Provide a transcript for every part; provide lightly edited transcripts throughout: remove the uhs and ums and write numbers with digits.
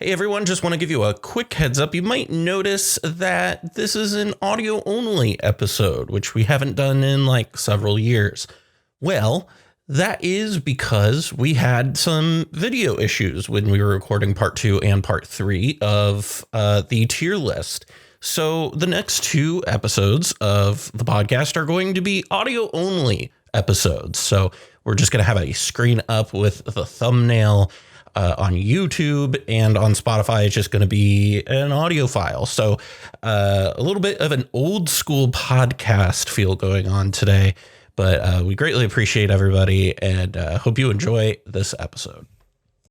Hey everyone, just want to give you a quick heads up. You might notice that this is an audio only episode, which we haven't done in like several years. Well, that is because we had some video issues when we were recording part 2 and part 3 of the tier list. So the next 2 episodes of the podcast are going to be audio only episodes. So we're just going to have a screen up with the thumbnail. On YouTube and on Spotify, it's just going to be an audio file. So a little bit of an old school podcast feel going on today, but we greatly appreciate everybody and hope you enjoy this episode.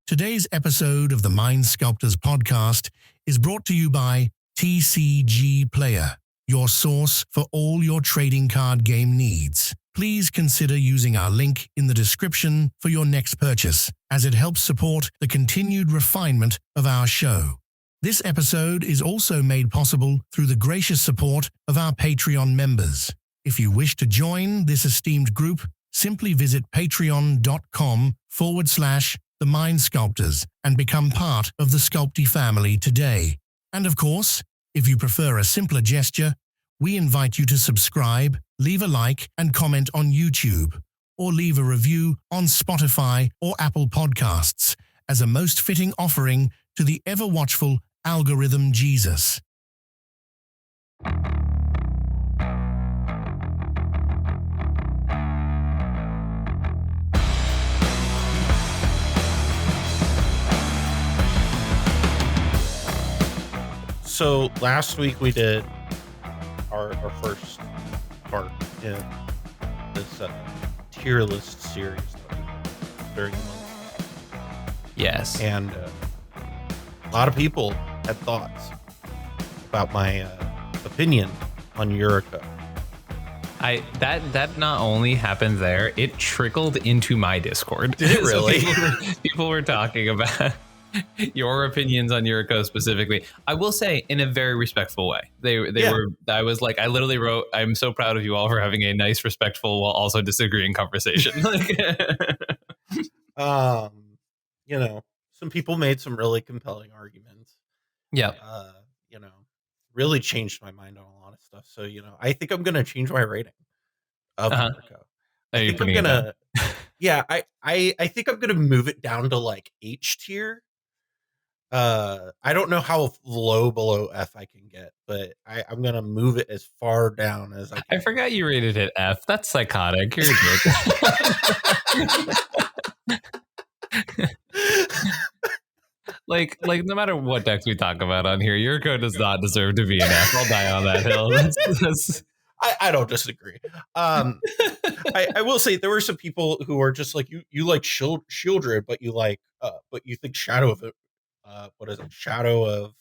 Today's episode of the Mind Sculptors podcast is brought to you by TCG Player, your source for all your trading card game needs. Please consider using our link in the description for your next purchase, as it helps support the continued refinement of our show. This episode is also made possible through the gracious support of our Patreon members. If you wish to join this esteemed group, simply visit patreon.com/The Mind Sculptors and become part of the SCULPTY family today. And of course, if you prefer a simpler gesture, we invite you to subscribe, leave a like and comment on YouTube, or leave a review on Spotify or Apple Podcasts as a most fitting offering to the ever-watchful algorithm Jesus. So last week we did our first part in this tier list series during the month. Yes. And a lot of people had thoughts about my opinion on Yuriko. That not only happened there, it trickled into my Discord. Did it really? So people were talking about your opinions on Yuriko specifically. I will say in a very respectful way. They were. I was like, I literally wrote, "I'm so proud of you all for having a nice, respectful, while also disagreeing conversation." You know, some people made some really compelling arguments. Yeah. You know, really changed my mind on a lot of stuff. So I think I'm gonna change my rating of Yuriko. I think I'm gonna. Yeah, I think I'm gonna move it down to like H tier. I don't know how low below F I can get, but I'm gonna move it as far down as I can. I forgot you rated it F. That's psychotic. You're a dick. like no matter what decks we talk about on here, Yuriko does not deserve to be an F. I'll die on that hill. That's... I don't disagree. I will say there were some people who are just like you like Shieldred, but you like but you think Shadow of it. What is it? Shadow of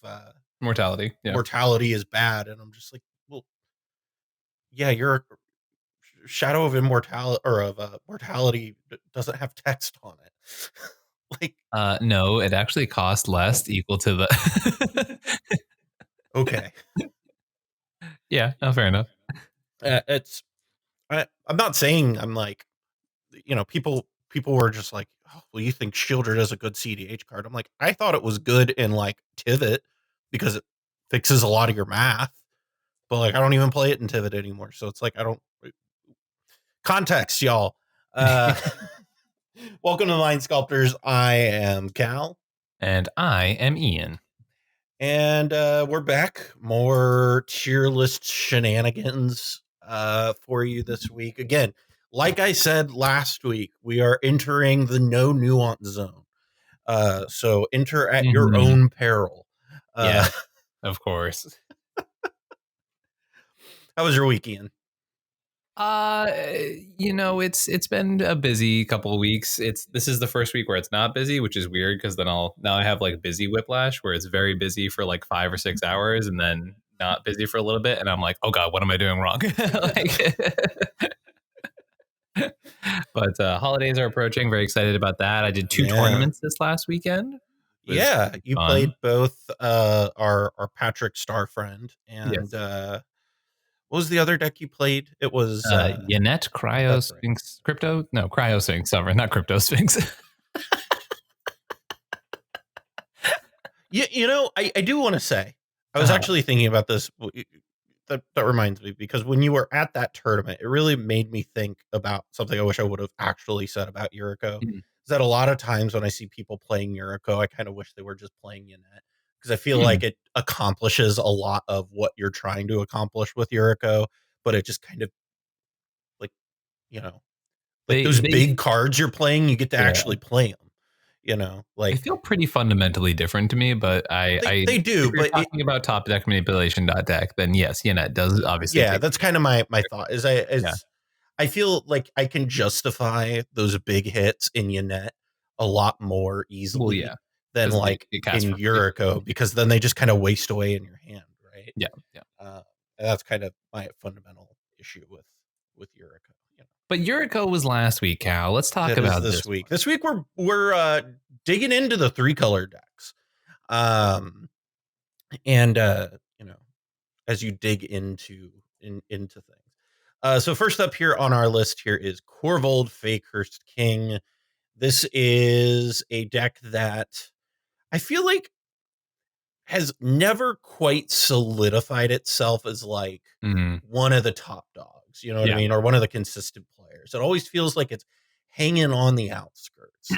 Mortality. Yeah. Mortality is bad, and I'm just like, well, yeah, your Shadow of Immortality or of Mortality doesn't have text on it. Like, no, it actually costs less, equal to the. Okay. Yeah. No, fair enough. I'm not saying I'm like, people were just like, oh, well, you think Shieldred is a good cEDH card. I'm like, I thought it was good in like Tivit because it fixes a lot of your math, but like I don't even play it in Tivit anymore. So it's like, I don't context, y'all. Welcome to Mind Sculptors. I am Cal. And I am Ian. And we're back. More tier list shenanigans for you this week. Again, like I said last week, we are entering the no nuance zone. So enter at your own peril. Yeah, of course. How was your week, Ian? It's been a busy couple of weeks. This is the first week where it's not busy, which is weird because then now I have like busy whiplash where it's very busy for like 5 or 6 hours and then not busy for a little bit, and I'm like, oh god, what am I doing wrong? But holidays are approaching. Very excited about that. I did 2 tournaments this last weekend. Yeah, you played both our Patrick Star friend and yes. What was the other deck you played? It was Yanet, Cryo Sphinx, Crypto. No, Cryo Sphinx. Sorry, not Crypto Sphinx. I do want to say, I was actually thinking about this. That reminds me, because when you were at that tournament, it really made me think about something I wish I would have actually said about Yuriko. Mhm. Is that a lot of times when I see people playing Yuriko, I kind of wish they were just playing Yannette, because I feel Hmm. like it accomplishes a lot of what you're trying to accomplish with Yuriko, but it just kind of like, you know, like those They big cards you're playing, you get to yeah. actually play them. They Like feel pretty fundamentally different to me, but they do, if you're but talking about top deck manipulation deck, then yes, it does obviously yeah, take. that's kind of my thought. Yeah. I feel like I can justify those big hits in Yannette a lot more Well, easily yeah, than because like it in casts for free. Yuriko, because then they just kind of waste away in your hand, right? Yeah, yeah. And that's kind of my fundamental issue with Yuriko. But Yuriko was last week, Cal. Let's talk That is about this this week. one. This week we're digging into the 3-color decks, um, and you know, as you dig into things. So first up here on our list here is Corvold Fakehurst King. This is a deck that I feel like has never quite solidified itself as like Mhm. one of the top dogs, you know what I Yeah. mean? Or one of the consistent players. It always feels like it's hanging on the outskirts.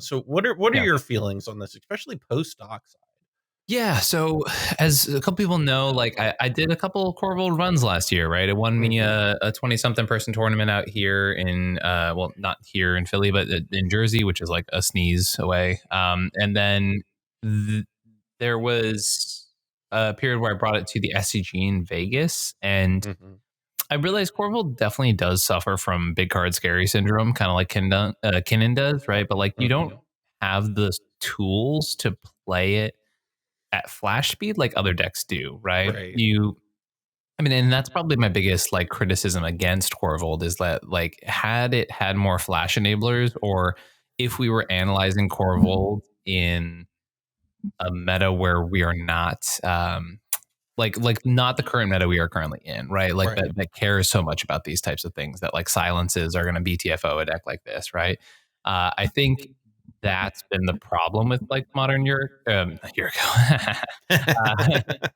So what are Yeah. your feelings on this, especially post dockside? Yeah. So, as a couple people know, like I did a couple of Corvold runs last year, right? It won me Mm-hmm. a 20 something person tournament out here in, well, not here in Philly, but in Jersey, which is like a sneeze away. And then th- there was a period where I brought it to the SCG in Vegas, and Mm-hmm. I realized Corvold definitely does suffer from big card scary syndrome, kind of like Kinnan does, right? But like you Mm-hmm. don't have the tools to play it at flash speed like other decks do, right? Right. I mean, and that's probably my biggest like criticism against Corvold is that like had it had more flash enablers, or if we were analyzing Corvold in a meta where we are not like not the current meta we are currently in, right? Like Right. that cares so much about these types of things, that like silences are going to BTFO a deck like this, right? I think that's been the problem with like modern Yuriko,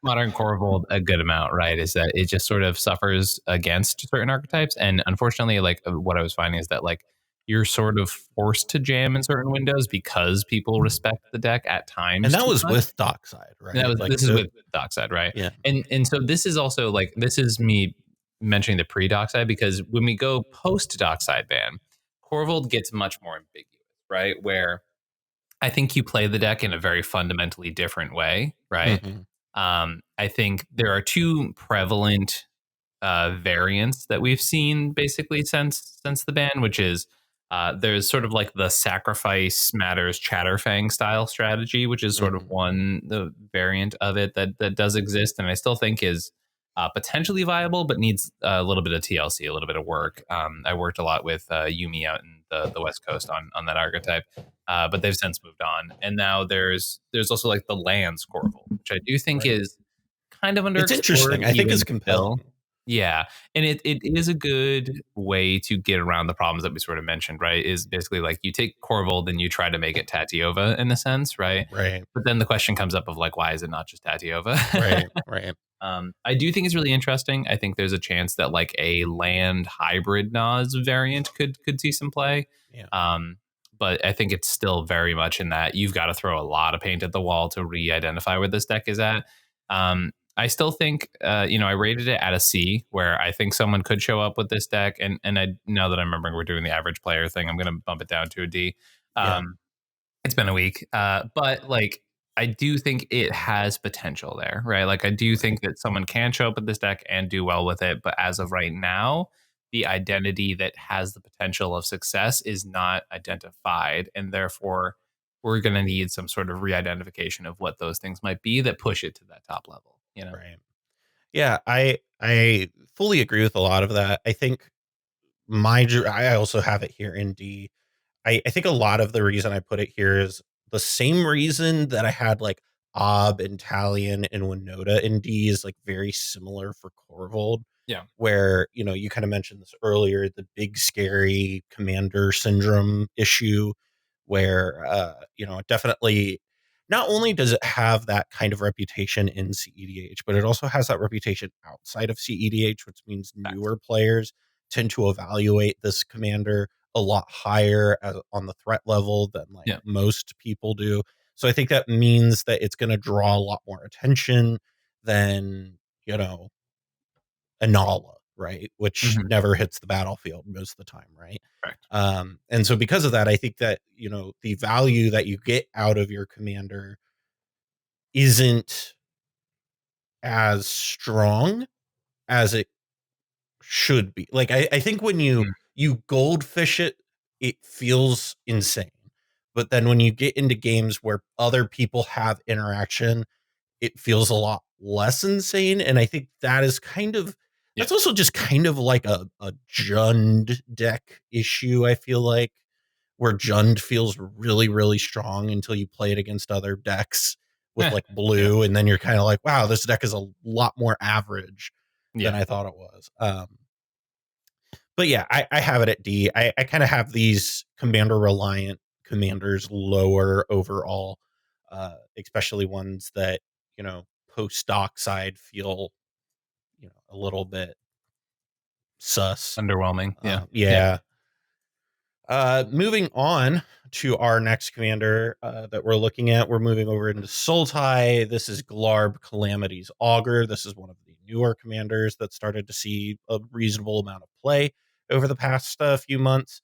modern Corvold a good amount, right? Is that it just sort of suffers against certain archetypes, and unfortunately, like what I was finding is that like you're sort of forced to jam in certain windows because people respect the deck at And times that too was much. with dockside, And right? Like this is with Dockside, right? yeah. And so this is also like this is me mentioning the pre Dockside, because when we go post Dockside ban, Corvold gets much more ambiguous, right? Where I think you play the deck in a very fundamentally different way, right? Mhm. I think there are two prevalent variants that we've seen basically since the ban, which is there's sort of like the sacrifice matters Chatterfang style strategy, which is sort of Mhm. one the variant of it that does exist, and I still think is potentially viable, but needs a little bit of TLC, a little bit of work. I worked a lot with Yumi out in the West Coast on that archetype, but they've since moved on, and now there's also like the lands Corvold, which I do think Right. is kind of It's underexplored interesting. I think it's even still. compelling. Yeah. And it is a good way to get around the problems that we sort of mentioned, right? Is basically like you take Corvold and you try to make it Tatiova in a sense, right? Right. But then the question comes up of like, why is it not just Tatiova? Right. Right. I do think it's really interesting. I think there's a chance that like a land hybrid Nas variant could see some play. Yeah. But I think it's still very much in that you've got to throw a lot of paint at the wall to re-identify where this deck is at. I still think, I rated it at a C, where I think someone could show up with this deck. And I now that I'm remembering we're doing the average player thing, I'm going to bump it down to a D. Yeah. It's been a week, but like I do think it has potential there, right? Like I do think that someone can show up with this deck and do well with it. But as of right now, the identity that has the potential of success is not identified, and therefore we're going to need some sort of re-identification of what those things might be that push it to that top level. You know. Right. Yeah. I fully agree with a lot of that. I think I also have it here in D. I think a lot of the reason I put it here is the same reason that I had like Ob and Talion and Winota in D is like very similar for Corvold, Yeah. where, you kind of mentioned this earlier, the big scary commander syndrome issue where, definitely not only does it have that kind of reputation in CEDH, but it also has that reputation outside of CEDH, which means newer players tend to evaluate this commander a lot higher on the threat level than like most people do. So I think that means that it's going to draw a lot more attention than, you know, Inalla, right? Which never hits the battlefield most of the time, right? Correct. And so because of that, I think that, you know, the value that you get out of your commander isn't as strong as it should be. Like I think when you goldfish it, it feels insane. But then when you get into games where other people have interaction, it feels a lot less insane. And I think that is kind of that's also just kind of like a Jund deck issue, I feel like, where Jund feels really, really strong until you play it against other decks with like blue, and then you're kind of like, wow, this deck is a lot more average than I thought it was. But yeah, I have it at D. I kind of have these commander reliant commanders lower overall, especially ones that, you know, post dock side feel, you know, a little bit sus, underwhelming. Moving on to our next commander that we're looking at, we're moving over into Sultai. This is Glarb Calamity's Augur. This is one of the newer commanders that started to see a reasonable amount of play over the past few months.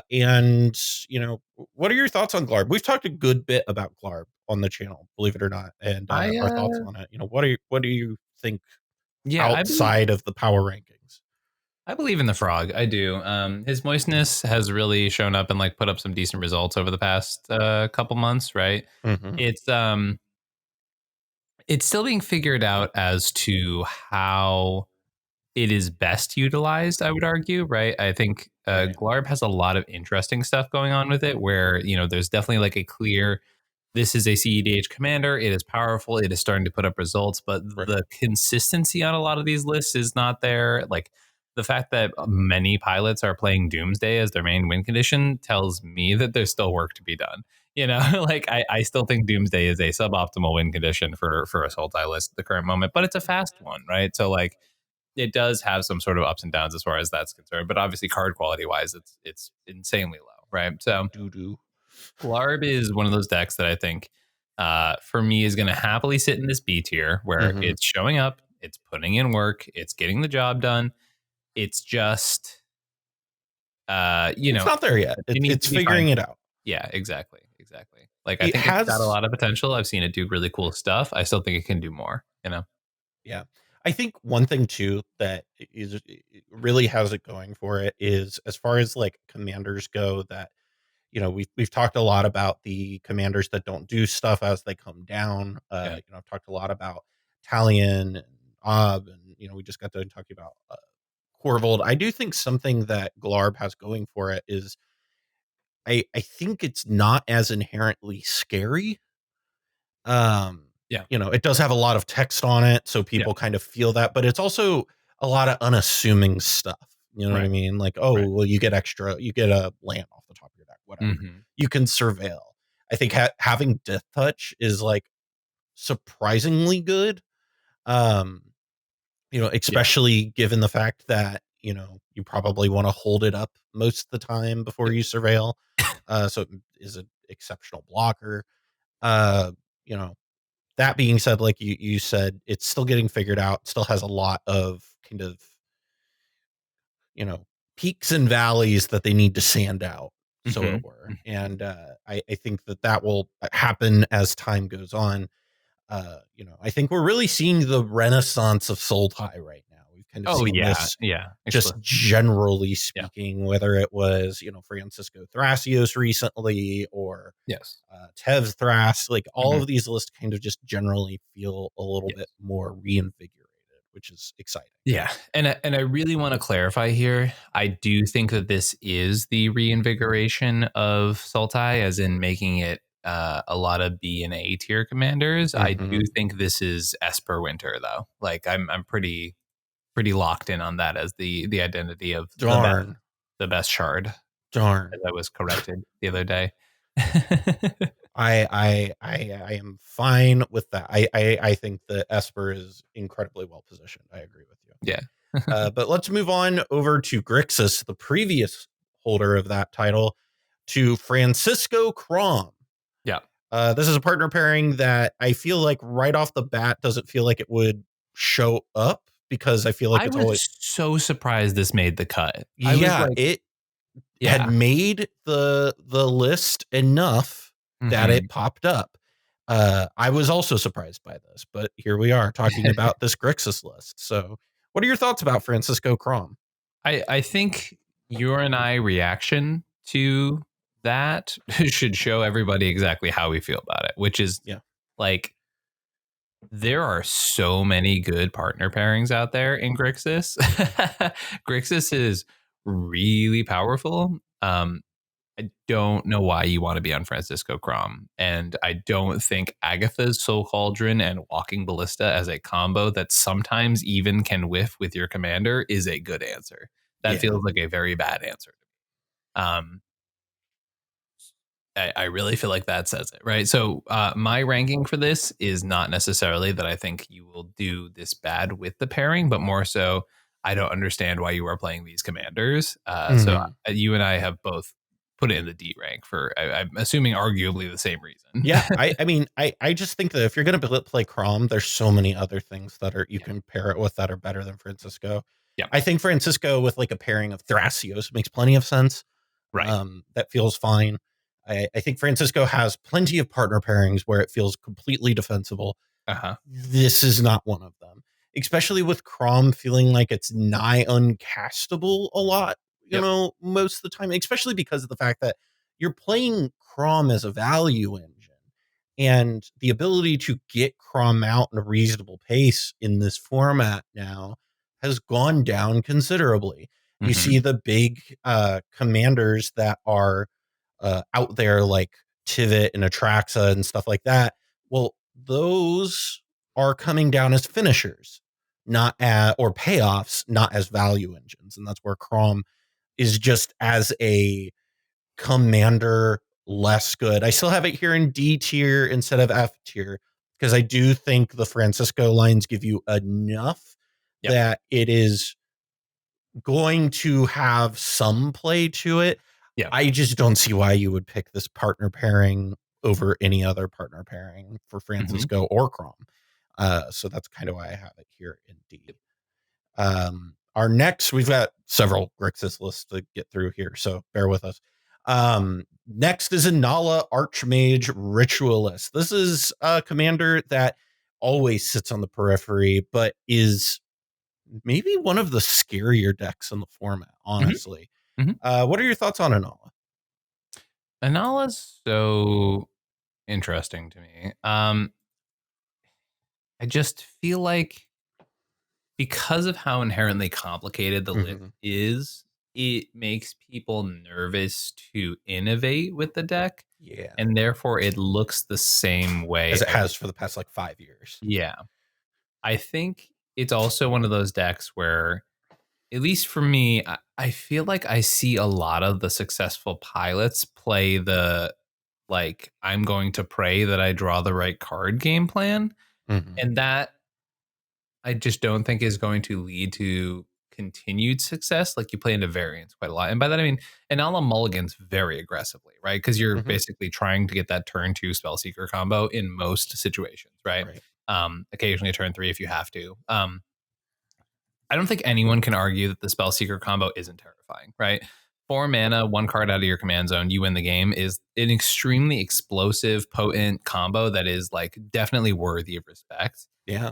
And, you know, what are your thoughts on Glarb? We've talked a good bit about Glarb on the channel, believe it or not, and our thoughts on it. You know, what do you think outside of the power rankings? I believe in the frog. I do. His moistness has really shown up and like put up some decent results over the past couple months, right? It's still being figured out as to how it is best utilized, I would argue, right? I think Glarb has a lot of interesting stuff going on with it where, you know, there's definitely like a clear, this is a cEDH commander. It is powerful. It is starting to put up results, but the consistency on a lot of these lists is not there. Like the fact that many pilots are playing Doomsday as their main win condition tells me that there's still work to be done. You know, like I still think Doomsday is a suboptimal win condition for a Sultai list at the current moment, but it's a fast one, right? So like, it does have some sort of ups and downs as far as that's concerned, but obviously card quality wise, it's insanely low, right? So Glarb is one of those decks that I think for me is going to happily sit in this B tier where it's showing up, it's putting in work, it's getting the job done. It's just, you know, it's not there yet. It's figuring it out. Yeah, exactly. Like I think it's got a lot of potential. I've seen it do really cool stuff. I still think it can do more, you know? Yeah. I think one thing too that is really has it going for it is, as far as like commanders go, that, you know, we've talked a lot about the commanders that don't do stuff as they come down. You know, I've talked a lot about Talion and and, you know, we just got done talking about Corvold. I do think something that Glarb has going for it is I think it's not as inherently scary. You know, it does have a lot of text on it, so people kind of feel that, but it's also a lot of unassuming stuff. You know what I mean? Like, oh, well, you get a land off the top of your deck, whatever. You can surveil. I think having Death Touch is like surprisingly good. You know, especially given the fact that, you know, you probably want to hold it up most of the time before you surveil. So it is an exceptional blocker. You know, that being said, like you said, it's still getting figured out, still has a lot of kind of, you know, peaks and valleys that they need to sand out, so it were. And I think that will happen as time goes on. You know, I think we're really seeing the renaissance of Sultai right now. We've kind of seen this, just generally speaking, whether it was, you know, Francisco Thrasios recently or Tev Thras, like all of these lists kind of just generally feel a little bit more reinvigorated, which is exciting. Yeah. And I really want to clarify here. I do think that this is the reinvigoration of Sultai, as in making it a lot of B and A tier commanders. I do think this is Esper Winter though. Like I'm pretty locked in on that as the identity of the best shard. Darn. As I was corrected the other day. I am fine with that. I think that Esper is incredibly well positioned. I agree with you. Yeah. But let's move on over to Grixis, the previous holder of that title, to Francisco Crom. Yeah. This is a partner pairing that I feel like right off the bat doesn't feel like it would show up, because I feel like I it's was always so surprised this made the cut. I was yeah, like, it yeah. had made the list enough that Mhm. it popped up. I was also surprised by this, but here we are talking about this Grixis list. So, what are your thoughts about Francisco Crom? I think your and I reaction to that should show everybody exactly how we feel about it, which is Yeah. like there are so many good partner pairings out there in Grixis. Grixis is really powerful. I don't know why you want to be on Francisco Crom. And I don't think Agatha's Soul Cauldron and Walking Ballista as a combo that sometimes even can whiff with your commander is a good answer. That Yeah. feels like a very bad answer. I really feel like that says it, right? So my ranking for this is not necessarily that I think you will do this bad with the pairing, but more so I don't understand why you are playing these commanders. So you and I have both put it in the D rank for, I'm assuming, arguably the same reason. Yeah, I mean, I just think that if you're going to play Crom, there's so many other things that are you can pair it with that are better than Francisco. Yeah. I think Francisco with like a pairing of Thrasios makes plenty of sense. Right. That feels fine. I think Francisco has plenty of partner pairings where it feels completely defensible. This is not one of them, especially with Crom feeling like it's nigh uncastable a lot, you know, most of the time, especially because of the fact that you're playing Crom as a value engine, and the ability to get Crom out in a reasonable pace in this format now has gone down considerably. You see the big commanders that are out there like Tivit and Atraxa and stuff like that. Well, those are coming down as finishers, not or payoffs, not as value engines. And that's where Crom is just as a commander less good. I still have it here in D tier instead of F tier, because I do think the Francisco lines give you enough that it is going to have some play to it. Yeah. I just don't see why you would pick this partner pairing over any other partner pairing for Francisco or Crom. So that's kind of why I have it here in D. Our next, we've got several Grixis lists to get through here, so bear with us. Next is Inalla Archmage Ritualist. This is a commander that always sits on the periphery, but is maybe one of the scarier decks in the format, honestly. What are your thoughts on Inalla? Inalla's so interesting to me. I just feel like because of how inherently complicated the list is, it makes people nervous to innovate with the deck. Yeah. And therefore it looks the same way as it has for the past like 5 years. Yeah. I think it's also one of those decks where, at least for me, I feel like I see a lot of the successful pilots play the, like, I'm going to pray that I draw the right card game plan. And that I just don't think is going to lead to continued success. Like, you play into variance quite a lot. And by that, I mean, Inalla mulligans very aggressively, right? Because you're basically trying to get that turn 2 Spellseeker combo in most situations, right? Occasionally a turn 3 if you have to. I don't think anyone can argue that the Spellseeker combo isn't terrifying, right? 4 mana, 1 card out of your command zone, you win the game is an extremely explosive, potent combo that is like definitely worthy of respect. Yeah.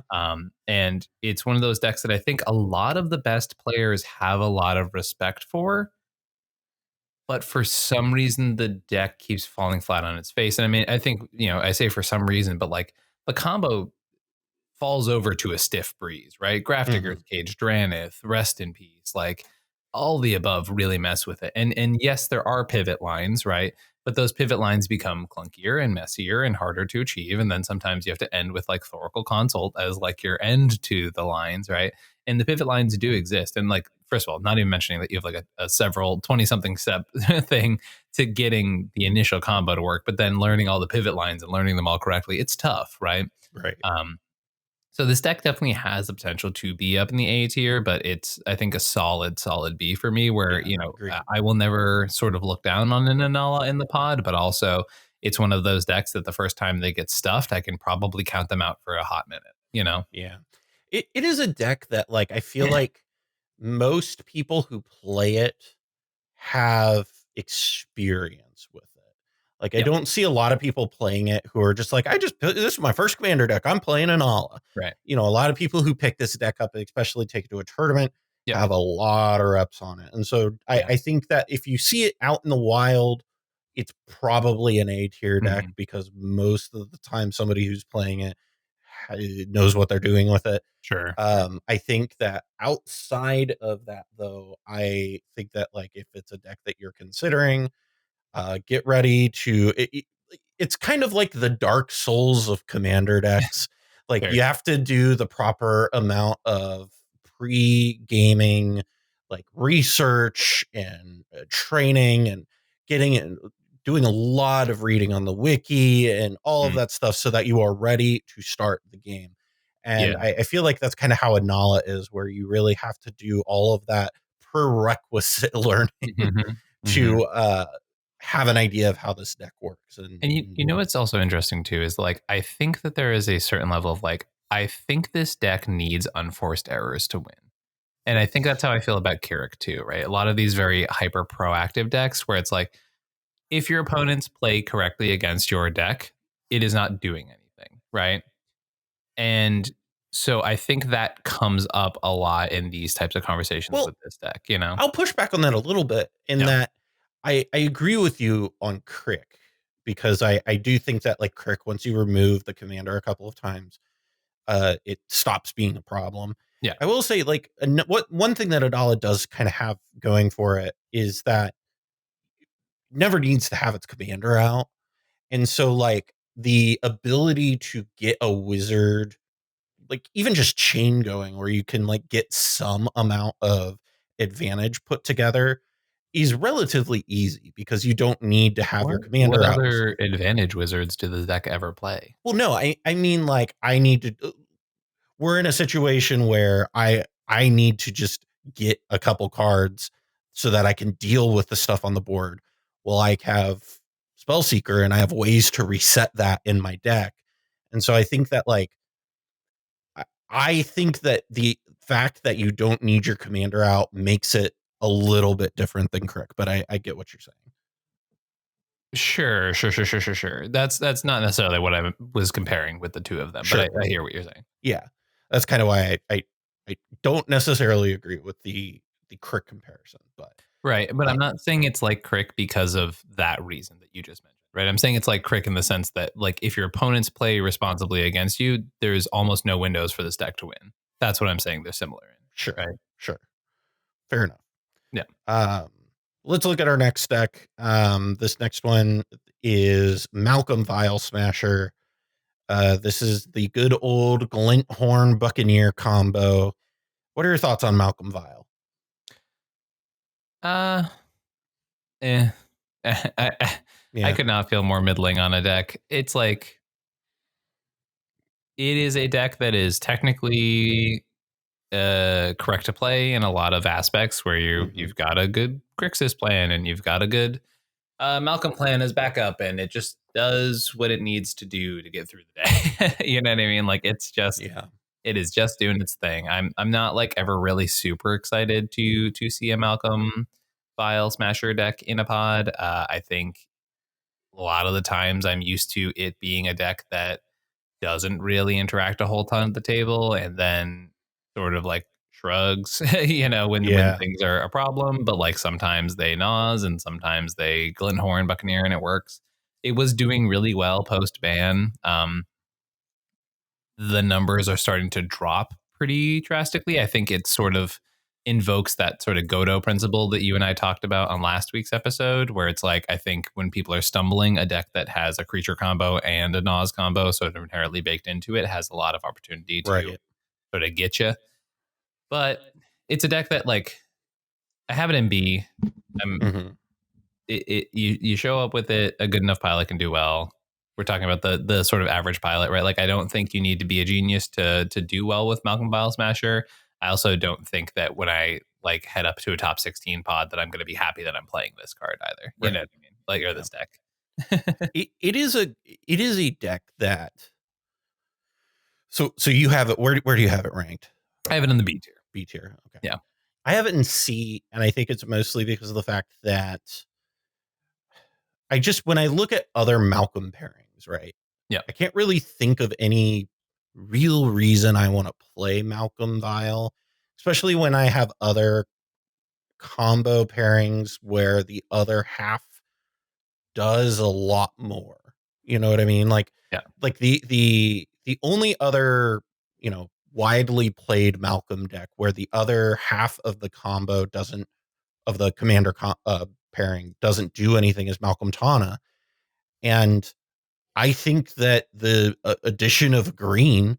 And it's one of those decks that I think a lot of the best players have a lot of respect for. But for some reason, the deck keeps falling flat on its face. And I mean, I think, you know, I say for some reason, but like the combo falls over to a stiff breeze, right? Grafdigger's Cage, Dranith, Rest in Peace, like all the above really mess with it. And yes, there are pivot lines, right? But those pivot lines become clunkier and messier and harder to achieve. And then sometimes you have to end with like Thoracle Consult as like your end to the lines, right? And the pivot lines do exist. And like first of all, not even mentioning that you have like a several 20 something step thing to getting the initial combo to work, but then learning all the pivot lines and learning them all correctly. It's tough, right? Right. So this deck definitely has the potential to be up in the A tier, but it's, I think, a solid B for me, where, agreed. I will never sort of look down on an Inalla in the pod, but also it's one of those decks that the first time they get stuffed, I can probably count them out for a hot minute. Yeah. It is a deck that, like, I feel like most people who play it have experience with it. Like, I Yeah. don't see a lot of people playing it who are just like, this is my first commander deck, I'm playing Inalla. Right. A lot of people who pick this deck up, especially take it to a tournament, Yeah. have a lot of reps on it. And so I think that if you see it out in the wild, it's probably an A tier deck, because most of the time somebody who's playing it knows what they're doing with it. Sure. I think that outside of that, though, I think that, like, if it's a deck that you're considering, get ready to it's kind of like the Dark Souls of commander decks. Like, Fair. you have to do the proper amount of pre-gaming, like, research and training, and getting it, doing a lot of reading on the wiki and all of that stuff, so that you are ready to start the game. And I feel like that's kind of how Inalla is, where you really have to do all of that prerequisite learning to have an idea of how this deck works. And you know what's also interesting too is, like, I think that there is a certain level of, like, I think this deck needs unforced errors to win. And I think that's how I feel about Keurig too, right? A lot of these very hyper proactive decks where it's like, if your opponents play correctly against your deck, it is not doing anything, right? And so I think that comes up a lot in these types of conversations with this deck, I'll push back on that a little bit, in that I agree with you on Crick, because I do think that, like, Crick, once you remove the commander a couple of times, it stops being a problem. Yeah. I will say, like, one thing that Inalla does kind of have going for it is that never needs to have its commander out. And so, like, the ability to get a wizard, like, even just chain going, where you can, like, get some amount of advantage put together, is relatively easy, because you don't need to have your commander what out. other advantage wizards do the deck ever play? Well, no, I mean, like, I need to, we're in a situation where I need to just get a couple cards so that I can deal with the stuff on the board. Well, I have Spellseeker, and I have ways to reset that in my deck. And so I think that, like, I think that the fact that you don't need your commander out makes it a little bit different than Crick, but I get what you're saying. Sure. That's not necessarily what I was comparing with the two of them, Sure. but I hear what you're saying. Yeah, that's kind of why I don't necessarily agree with the Crick comparison, but Right, but I'm not saying it's like Crick because of that reason that you just mentioned, right? I'm saying it's like Crick in the sense that, like, if your opponents play responsibly against you, there's almost no windows for this deck to win. That's what I'm saying they're similar in. sure, right? sure, fair enough. Yeah. Let's look at our next deck. This next one is Malcolm Vile Smasher. This is the good old Glinthorn Buccaneer combo. What are your thoughts on Malcolm Vile? I could not feel more middling on a deck. It's like, it is a deck that is technically correct to play in a lot of aspects, where you've got a good Grixis plan and you've got a good Malcolm plan as backup, and it just does what it needs to do to get through the day. You know what I mean? Like, it's just, it is just doing its thing. I'm not, like, ever really super excited to see a Malcolm Vile Smasher deck in a pod. I think a lot of the times I'm used to it being a deck that doesn't really interact a whole ton at the table, and then sort of, like, shrugs, when things are a problem. But, like, sometimes they Naz, and sometimes they Glinthorn Buccaneer, and it works. It was doing really well post ban. The numbers are starting to drop pretty drastically. I think it sort of invokes that sort of Godot principle that you and I talked about on last week's episode, where it's like, I think when people are stumbling, a deck that has a creature combo and a Naz combo sort of inherently baked into it has a lot of opportunity to sort of get you. But it's a deck that, like, I have it in B. Mhm. You show up with it, a good enough pilot can do well. We're talking about the sort of average pilot, right? Like I don't think you need to be a genius to do well with Malcolm Bile Smasher. I also don't think that when I like head up to a top 16 pod that I'm going to be happy that I'm playing this card either. You Right. know what I mean? Like or Yeah. this deck. It is a deck that. So you have it. Where do you have it ranked? I have it in the B tier. B tier. Okay. Yeah. I have it in C, and I think it's mostly because of the fact that when I look at other Malcolm pairings, right? Yeah. I can't really think of any real reason I want to play Malcolm Vile, especially when I have other combo pairings where the other half does a lot more. You know what I mean? Like, Yeah. like the only other, widely played Malcolm deck where the other half of the combo of the commander pairing doesn't do anything is Malcolm Tana. And I think that the addition of green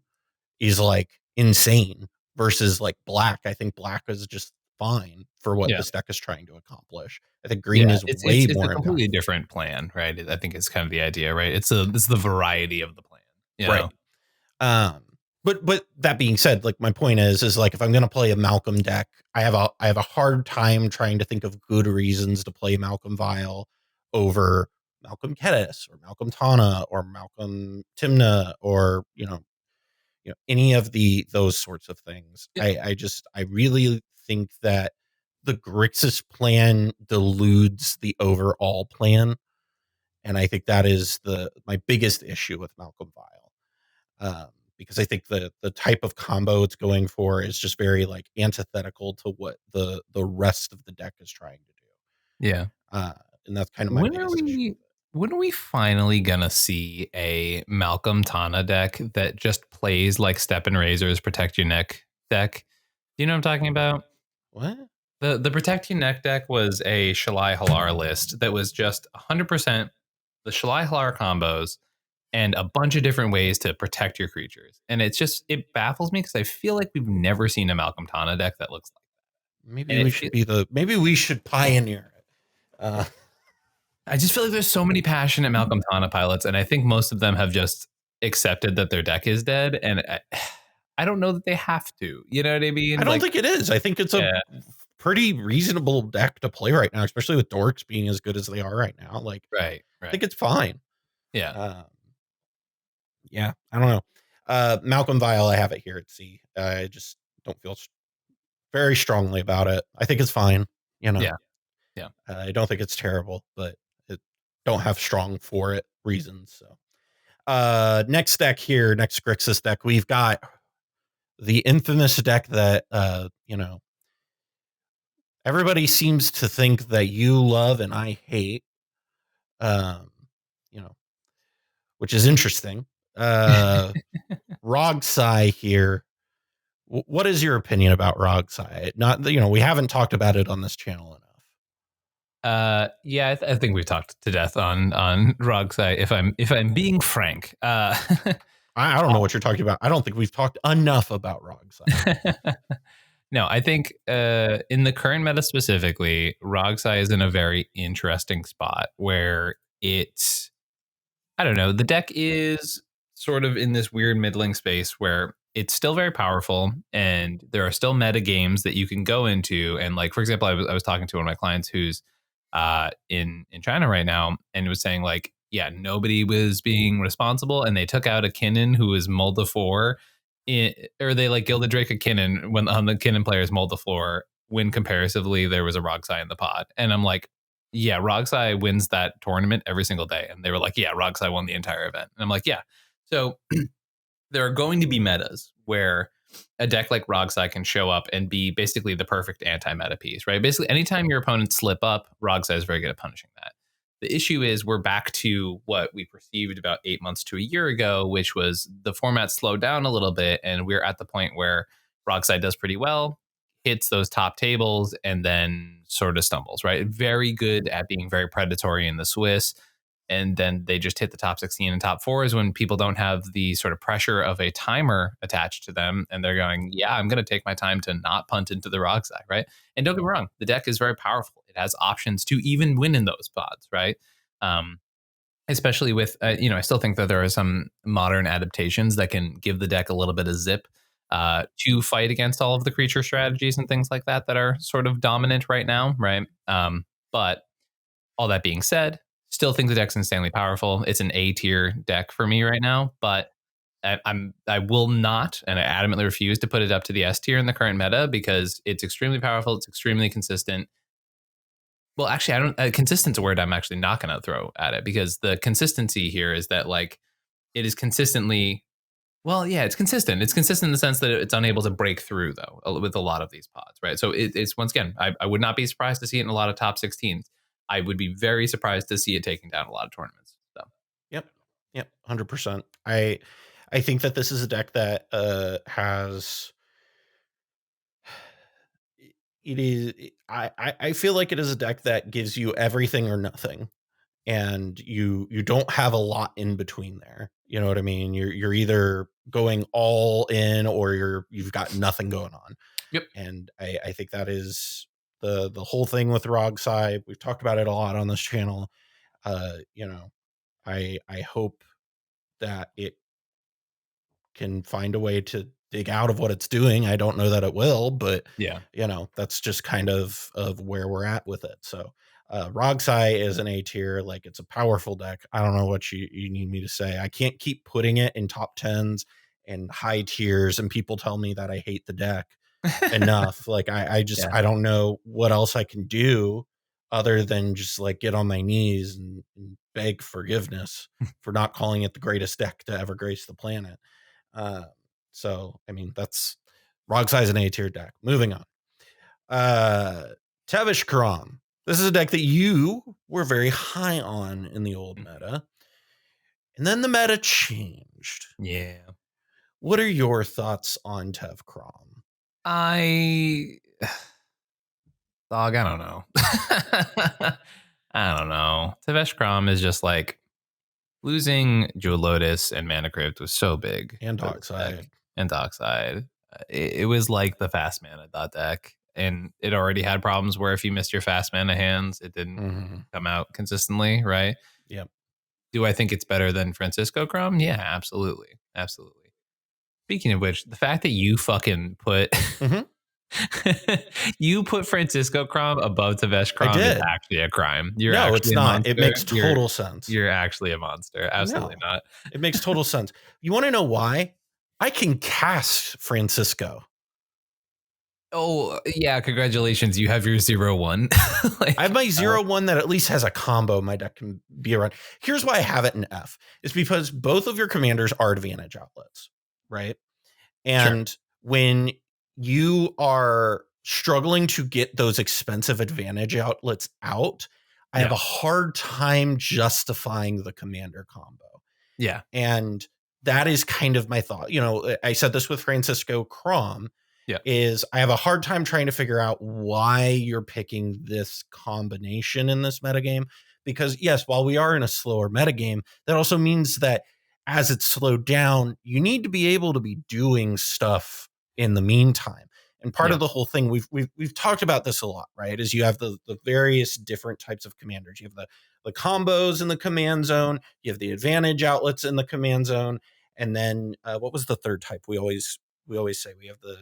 is like insane versus like black. I think black is just fine for what Yeah. this deck is trying to accomplish. I think green is it's more a completely impactful. different plan, right? I think it's kind of the idea, right? It's the variety of the plan, you know? Right. But that being said, like my point is like if I'm gonna play a Malcolm deck, I have a hard time trying to think of good reasons to play Malcolm Vile over Malcolm Kedis or Malcolm Tana or Malcolm Timna or any of those sorts of things. Yeah. I really think that the Grixis plan deludes the overall plan, and I think that is my biggest issue with Malcolm Vile. Because I think the type of combo it's going for is just very like antithetical to what the rest of the deck is trying to do. Yeah. And that's kind of my biggest issue. When are we finally gonna see a Malcolm Tana deck that just plays like Step and Razor's Protect Your Neck deck? Do you know what I'm talking about? What? The Protect Your Neck deck was a Shalai Halar list that was just 100% the Shalai Halar combos and a bunch of different ways to protect your creatures. And it baffles me because I feel like we've never seen a Malcolm Tana deck that looks like that. Maybe we should pioneer it. I just feel like there's so many passionate Malcolm Tana pilots, and I think most of them have just accepted that their deck is dead. And I don't know that they have to. You know what I mean? I don't think it is. I think it's a pretty reasonable deck to play right now, especially with dorks being as good as they are right now. Like, right. I think it's fine. Yeah. Yeah. I don't know. Malcolm Vile, I have it here at C. I just don't feel very strongly about it. I think it's fine. Yeah. I don't think it's terrible, but it don't have strong for it reasons. So, next deck here, next Grixis deck, we've got the infamous deck that everybody seems to think that you love and I hate. Which is interesting. Rogsai here. What is your opinion about Rogsai? Not we haven't talked about it on this channel enough. Yeah, I think we've talked to death on Rogsai. If I'm being frank, I don't know what you're talking about. I don't think we've talked enough about Rogsai. No, I think in the current meta specifically, Rogsai is in a very interesting spot where I don't know, the deck is sort of in this weird middling space where it's still very powerful and there are still meta games that you can go into. And like, for example, I was talking to one of my clients who's in China right now and was saying like, yeah, nobody was being responsible and they took out a Kinnan who was mulled to 4 or they like Gilded Drake a Kinnan when on the Kinnan players mulled the floor when comparatively there was a Rogsai in the pod. And I'm like, yeah, Rogsai wins that tournament every single day. And they were like, yeah, Rogsai won the entire event. And I'm like, yeah. So there are going to be metas where a deck like Rogsai can show up and be basically the perfect anti-meta piece, right? Basically, anytime your opponents slip up, Rogsai is very good at punishing that. The issue is we're back to what we perceived about 8 months to a year ago, which was the format slowed down a little bit. And we're at the point where Rogsai does pretty well, hits those top tables, and then sort of stumbles, right? Very good at being very predatory in the Swiss and then they just hit the top 16 and top 4 is when people don't have the sort of pressure of a timer attached to them, and they're going, yeah, I'm going to take my time to not punt into the Rograkh, right? And don't get me wrong, the deck is very powerful. It has options to even win in those pods, right? Especially with, I still think that there are some modern adaptations that can give the deck a little bit of zip to fight against all of the creature strategies and things like that are sort of dominant right now, right? But all that being said, still think the deck's insanely powerful. It's an A tier deck for me right now, but I will not, and I adamantly refuse to put it up to the S tier in the current meta because it's extremely powerful. It's extremely consistent. Well, actually, consistent's a word I'm actually not going to throw at it, because the consistency here is that like it is consistently, well, yeah, it's consistent. It's consistent in the sense that it's unable to break through though with a lot of these pods, right? So it's once again, I would not be surprised to see it in a lot of top 16s. I would be very surprised to see it taking down a lot of tournaments. So. Yep, 100%. I think that this is a deck that has. It is. I feel like it is a deck that gives you everything or nothing, and you don't have a lot in between there. You know what I mean? You're either going all in or you've got nothing going on. Yep. And I think that is the whole thing with Rograkh. We've talked about it a lot on this channel. I hope that it can find a way to dig out of what it's doing. I don't know that it will, but yeah, that's just kind of where we're at with it. So Rograkh is an A tier. Like, it's a powerful deck. I don't know what you need me to say. I can't keep putting it in top 10s and high tiers, and people tell me that I hate the deck enough. Like, I just, I don't know what else I can do other than just like get on my knees and beg forgiveness for not calling it the greatest deck to ever grace the planet. So, I mean, that's Rograkh is an A tier deck. Moving on. Tevesh Karam. This is a deck that you were very high on in the old meta. And then the meta changed. Yeah. What are your thoughts on Tev Karam? Dog, I don't know. I don't know. Tevesh Karam is just like losing Jewel Lotus and Mana Crypt was so big. And Dockside. It was like the fast mana deck. And it already had problems where if you missed your fast mana hands, it didn't come out consistently, right? Yep. Do I think it's better than Francisco Crum? Yeah, absolutely. Absolutely. Speaking of which, the fact that you fucking put you put Francisco Crum above Tevesh Crum is actually a crime. No, it's not. It makes total sense. You're actually a monster. Absolutely not. It makes total sense. You want to know why? I can cast Francisco. Oh, yeah. Congratulations. You have your 0/1. I have my 0/1 that at least has a combo my deck can be around. Here's why I have it in F. It's because both of your commanders are advantage outlets, right? And when you are struggling to get those expensive advantage outlets out, I have a hard time justifying the commander combo. Yeah. And that is kind of my thought. I said this with Francisco Crom. Is I have a hard time trying to figure out why you're picking this combination in this metagame. Because yes, while we are in a slower metagame, that also means that as it's slowed down, you need to be able to be doing stuff in the meantime. And part of the whole thing, we've talked about this a lot, right? Is you have the various different types of commanders. You have the combos in the command zone. You have the advantage outlets in the command zone. And then what was the third type? We always say we have the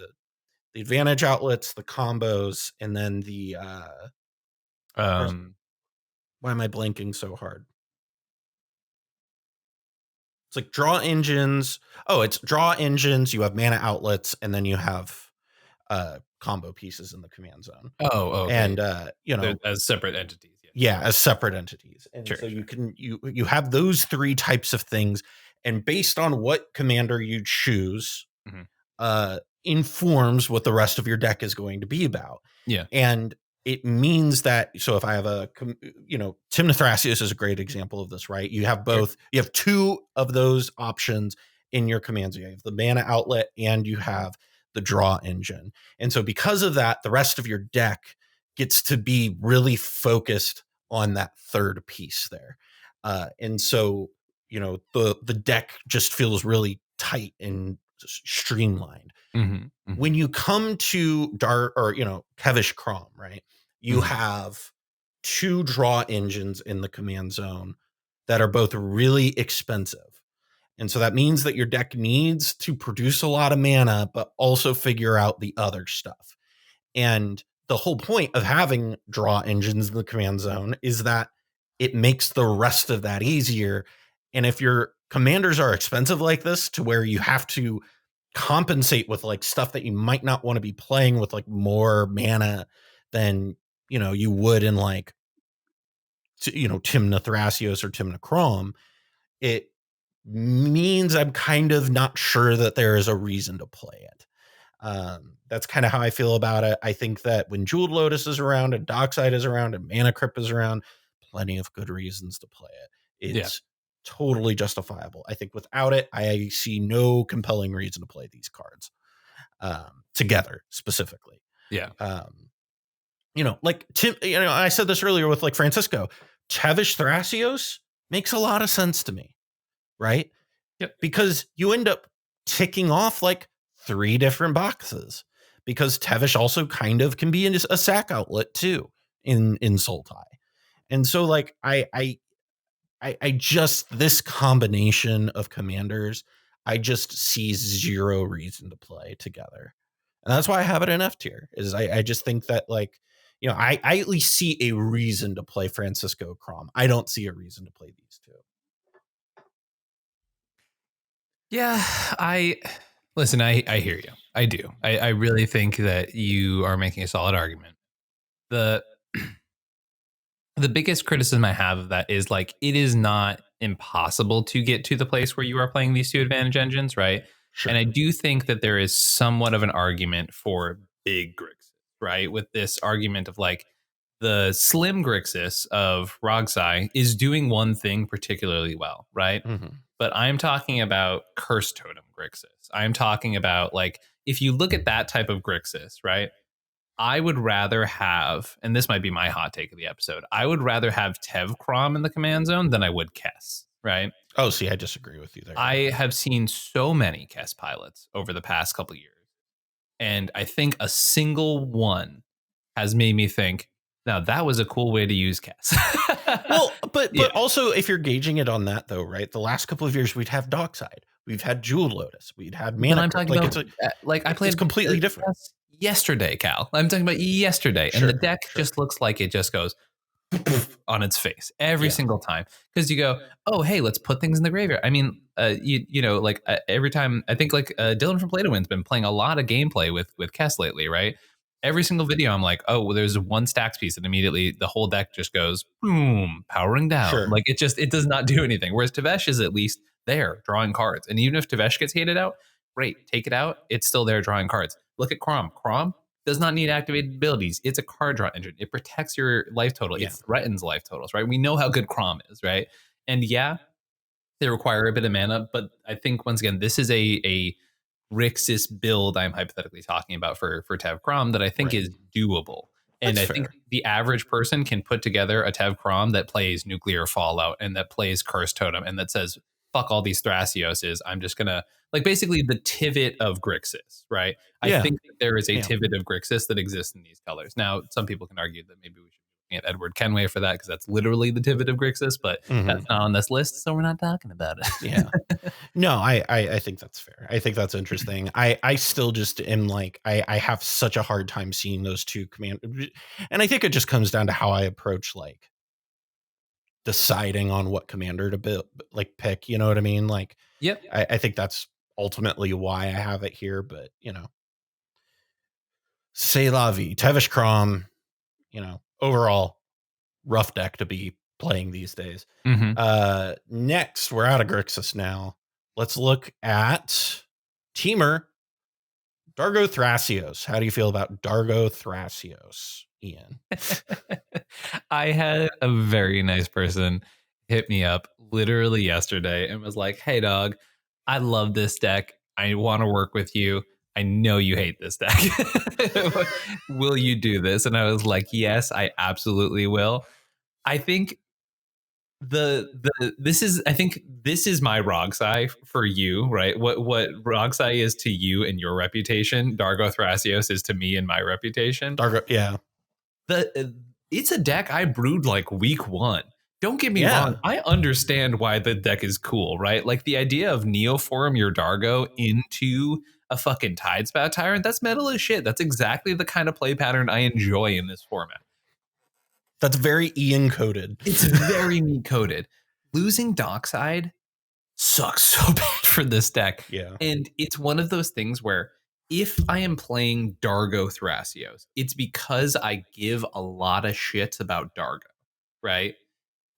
advantage outlets, the combos, and then the why am I blanking so hard? It's like draw engines. Oh, it's draw engines. You have mana outlets, and then you have combo pieces in the command zone. Oh, okay. And as separate entities. Yeah, as separate entities. And so you have those three types of things, and based on what commander you choose, informs what the rest of your deck is going to be about. Yeah. And it means that, so if I have Timna Thrasios is a great example of this, right? You have both, you have two of those options in your commands. You have the mana outlet and you have the draw engine. And so because of that, the rest of your deck gets to be really focused on that third piece there. And so, the deck just feels really tight and streamlined. When you come to Kevish Crom, right? You have 2 draw engines in the command zone that are both really expensive. And so that means that your deck needs to produce a lot of mana, but also figure out the other stuff. And the whole point of having draw engines in the command zone is that it makes the rest of that easier. And if your commanders are expensive like this, to where you have to compensate with like stuff that you might not want to be playing with like more mana than you would in like Timna Thrasios or Timna Crom, it means I'm kind of not sure that there is a reason to play it. That's kind of how I feel about it. I think that when Jeweled Lotus is around and Dockside is around and Mana Crypt is around, plenty of good reasons to play it. It's totally justifiable. I think without it, I see no compelling reason to play these cards together specifically. Yeah. Like Tim, I said this earlier with like Francisco, Tevish Thrasios makes a lot of sense to me, right? Yep. Because you end up ticking off like 3 different boxes, because Tevish also kind of can be a sack outlet too in Sultai. And so like I just, this combination of commanders, I just see zero reason to play together. And that's why I have it in F tier, is I just think that like, I at least see a reason to play Francisco Crom. I don't see a reason to play these 2. Yeah, I hear you. I do. I really think that you are making a solid argument. The biggest criticism I have of that is like, it is not impossible to get to the place where you are playing these 2 advantage engines, right? Sure. And I do think that there is somewhat of an argument for big Grixis, right? With this argument of like, the slim Grixis of Rogsai is doing one thing particularly well, right? But I'm talking about Curse Totem Grixis. I'm talking about like, if you look at that type of Grixis, right? I would rather have, and this might be my hot take of the episode, I would rather have Tev Crom in the command zone than I would Kess, right? Oh, see, I disagree with you there. I have seen so many Kess pilots over the past couple of years, and I think a single one has made me think, now that was a cool way to use Kess. Well, but also if you're gauging it on that though, right? The last couple of years we'd have Dockside, we've had Jeweled Lotus, we'd had Mana. I'm talking about I played, it's completely different. Yesterday, Cal. I'm talking about yesterday, and the deck just looks like it just goes on its face every single time, because you go, oh hey, let's put things in the graveyard. I mean, every time, I think like Dylan from Play to Win's been playing a lot of gameplay with Kess lately, right? Every single video I'm like, oh well, there's one stacks piece, and immediately the whole deck just goes boom, powering down. Like it does not do anything, whereas Tevesh is at least there drawing cards, and even if Tevesh gets hated out, great, take it out, it's still there drawing cards. Look at Crom. Crom does not need activated abilities. It's a card draw engine. It protects your life total. It threatens life totals, right? We know how good Crom is, right? And yeah, they require a bit of mana, but I think once again, this is a Grixis build I'm hypothetically talking about for Tev Crom that I think is doable. And I think the average person can put together a Tev Crom that plays Nuclear Fallout and that plays Curse Totem and that says, fuck all these Thrasioses. I'm just going to, like, basically the Tivit of Grixis, right? I think that there is a Tivit of Grixis that exists in these colors. Now, some people can argue that maybe we should be looking at Edward Kenway for that, because that's literally the Tivit of Grixis, but that's not on this list, so we're not talking about it. No, I think that's fair. I think that's interesting. I still just am like, I have such a hard time seeing those 2 command, and I think it just comes down to how I approach like deciding on what commander to build, like pick, you know what I mean? Like, I think that's ultimately why I have it here, but c'est la vie. Tevish Crom, overall rough deck to be playing these days. Next, we're out of Grixis now. Let's look at Teamer Dargo Thrasios. How do you feel about Dargo Thrasios, Ian? I had a very nice person hit me up literally yesterday and was like, hey dog, I love this deck. I want to work with you. I know you hate this deck. Will you do this? And I was like, yes, I absolutely will. I think I think this is my Rogsai for you, right? What Rogsai is to you and your reputation, Dargo Thrasios is to me and my reputation. Dargo, yeah. It's a deck I brewed like week 1. Don't get me wrong, I understand why the deck is cool, right? Like the idea of Neoform your Dargo into a fucking Tidespout Tyrant, that's metal as shit. That's exactly the kind of play pattern I enjoy in this format. That's very Ian coded. It's very me coded. Losing Dockside sucks so bad for this deck. Yeah. And it's one of those things where if I am playing Dargo Thrasios, it's because I give a lot of shits about Dargo, right?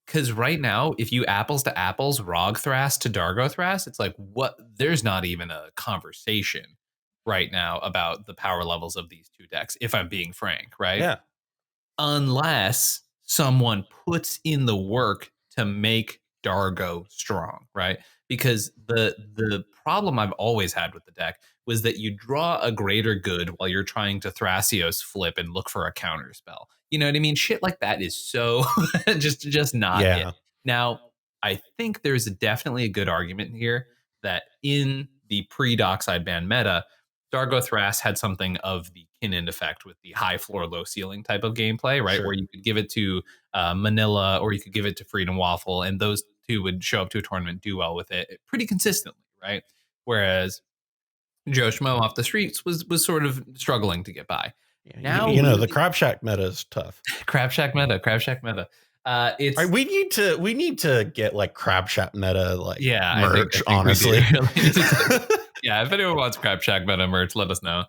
Because right now, if you apples to apples, Rogthras to Dargo Thras, it's like, what? There's not even a conversation right now about the power levels of these two decks, if I'm being frank, right? Yeah. Unless someone puts in the work to make Dargo strong, right? Because the problem I've always had with the deck was that you draw a greater good while you're trying to Thrasios flip and look for a counter spell. You know what I mean? Shit like that is so just not it. Now, I think there's definitely a good argument here that in the pre-Dockside ban meta, Dargo Thras had something of the Kinnan effect with the high floor, low ceiling type of gameplay, right? Sure. Where you could give it to Manila or you could give it to Freedom Waffle, and those two would show up to a tournament, do well with it pretty consistently, right? Whereas Joe Schmo off the streets was sort of struggling to get by. Yeah, now the Crab Shack meta is tough. Crab Shack meta. It's right, we need to get like Crab Shack meta merch. I think honestly, yeah. If anyone wants Crab Shack meta merch, let us know.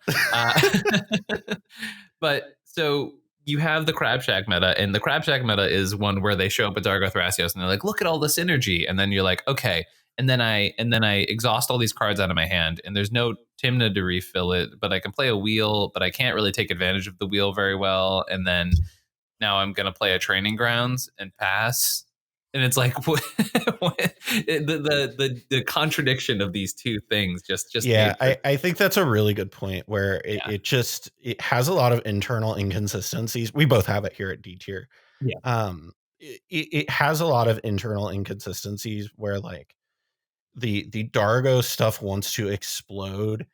But so you have the Crab Shack meta, and the Crab Shack meta is one where they show up at Dargo Thrasios and they're like, look at all the synergy, and then you're like, okay. And then I exhaust all these cards out of my hand, and there's no Timna to refill it, but I can play a wheel, but I can't really take advantage of the wheel very well. And then now I'm going to play a Training Grounds and pass. And it's like the contradiction of these two things just yeah. I think that's a really good point where it has a lot of internal inconsistencies. We both have it here at D tier. Yeah. It has a lot of internal inconsistencies where like the Dargo stuff wants to explode.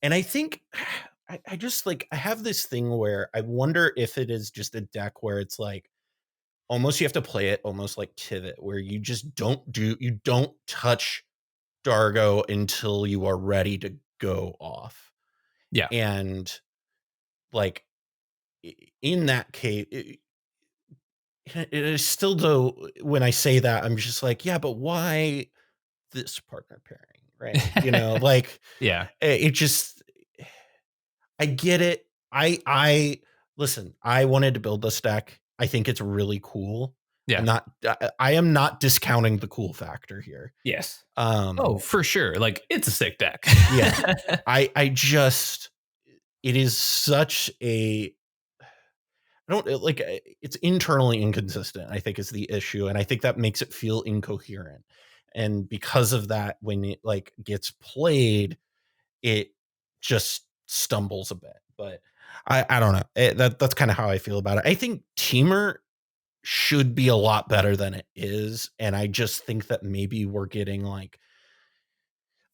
And I think I just like, I have this thing where I wonder if it is just a deck where it's like, almost you have to play it almost like Tivit, where you just don't touch Dargo until you are ready to go off. Yeah. And like in that case, it is still, though, when I say that, I'm just like, yeah, but why this partner pairing, right? Like, yeah, it just, I get it. I listen, I wanted to build this deck. I think it's really cool. Yeah. I am not discounting the cool factor here. Yes. Oh, for sure. Like, it's a sick deck. Yeah. I just, it is such a, I don't like, it's internally inconsistent, I think, is the issue. And I think that makes it feel incoherent. And because of that, when it like gets played, it just stumbles a bit. But I don't know. That's kind of how I feel about it. I think Teamer should be a lot better than it is. And I just think that maybe we're getting like,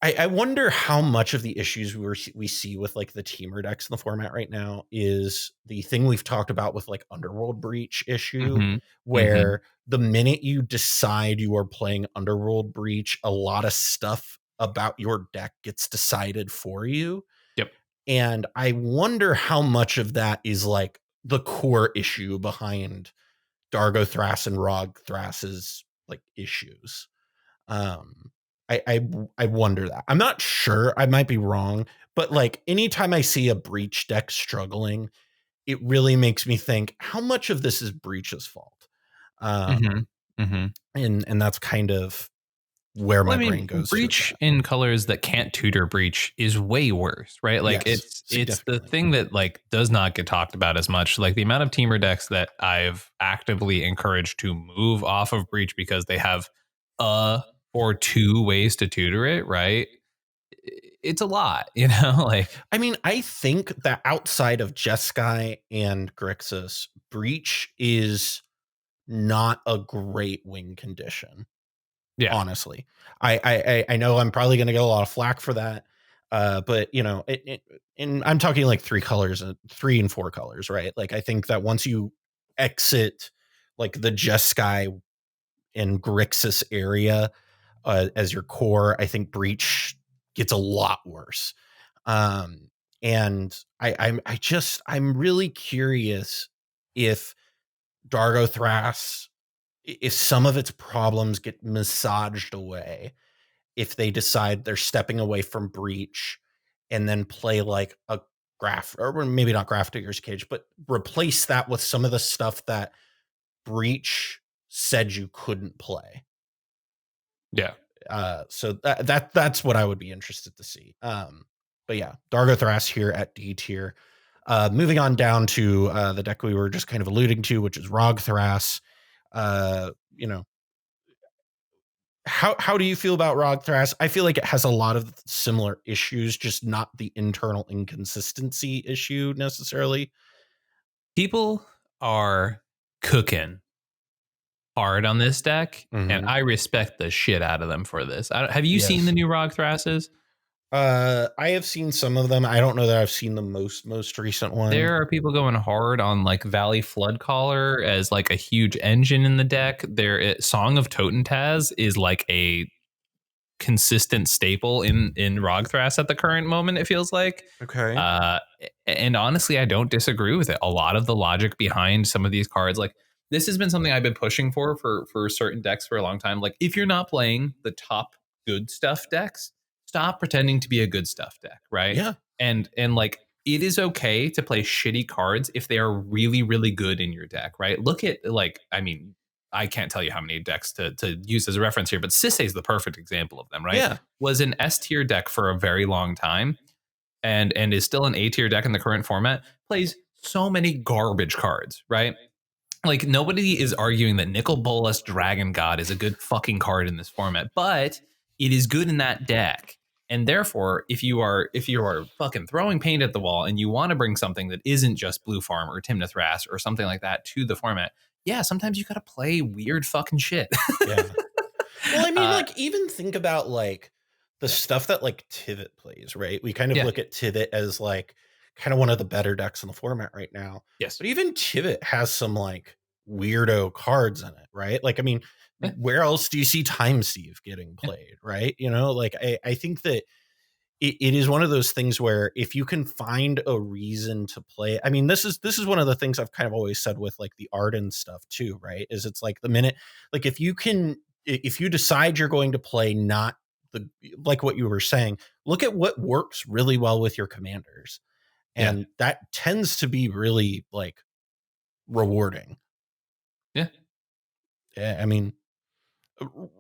I wonder how much of the issues we see with like the Teamer decks in the format right now is the thing we've talked about with like Underworld Breach issue, where the minute you decide you are playing Underworld Breach, a lot of stuff about your deck gets decided for you. Yep. And I wonder how much of that is like the core issue behind Dargo Thras and Rog Thras's like issues. I wonder that. I'm not sure. I might be wrong, but like anytime I see a Breach deck struggling, it really makes me think how much of this is Breach's fault. And that's kind of where my brain goes. Breach in colors that can't tutor Breach is way worse, right? Like it's the thing that like does not get talked about as much. Like the amount of Teamer decks that I've actively encouraged to move off of Breach because they have or two ways to tutor it, right? It's a lot, like, I mean, I think that outside of Jeskai and Grixis, Breach is not a great win condition. Yeah. Honestly, I know I'm probably going to get a lot of flack for that. But you know, and I'm talking like 3 and 4 colors, right? Like, I think that once you exit like the Jeskai and Grixis area as your core, I think Breach gets a lot worse. And I'm really curious if Dargo Thras, if some of its problems get massaged away, if they decide they're stepping away from Breach and then play like a graph, or maybe not Graph Digger's Cage, but replace that with some of the stuff that Breach said you couldn't play. Yeah. So that's what I would be interested to see. But yeah, Dargo Thras here at D tier. Moving on down to the deck we were just kind of alluding to, which is Rograkh Thras. You know, how do you feel about Rograkh Thras? I feel like it has a lot of similar issues, just not the internal inconsistency issue necessarily. People are cooking hard on this deck, and I respect the shit out of them for this. Have you seen the new Rograkh Thrases? I have seen some of them. I don't know that I've seen the most recent one. There are people going hard on like Valley Floodcaller as like a huge engine in the deck. Song of Totentaz is like a consistent staple in Rograkh Thras at the current moment, it feels like. Okay. And honestly, I don't disagree with it. A lot of the logic behind some of these cards, like this has been something I've been pushing for certain decks for a long time. Like, if you're not playing the top good stuff decks, stop pretending to be a good stuff deck, right? Yeah. And like, it is okay to play shitty cards if they are really, really good in your deck, right? Look at, like, I mean, I can't tell you how many decks to use as a reference here, but Sisay is the perfect example of them, right? Yeah. Was an S tier deck for a very long time, and is still an A tier deck in the current format. Plays so many garbage cards, right? Like, nobody is arguing that Nicol Bolas Dragon God is a good fucking card in this format, but it is good in that deck. And therefore, if you are fucking throwing paint at the wall and you want to bring something that isn't just Blue Farm or Timna Thras or something like that to the format, yeah, sometimes you got to play weird fucking shit. Yeah. Well, I mean, like, even think about like the stuff that like Tivit plays, right? We kind of look at Tivit as like kind of one of the better decks in the format right now. Yes. But even Tivit has some like weirdo cards in it, right? Like, I mean, where else do you see Time Sieve getting played, right? You know, like, I think that it is one of those things where if you can find a reason to play, I mean, this is one of the things I've kind of always said with like the Arden stuff too, right? Is it's like the minute, like, if you decide you're going to play not the, like what you were saying, look at what works really well with your commanders. And that tends to be really like rewarding. Yeah. I mean,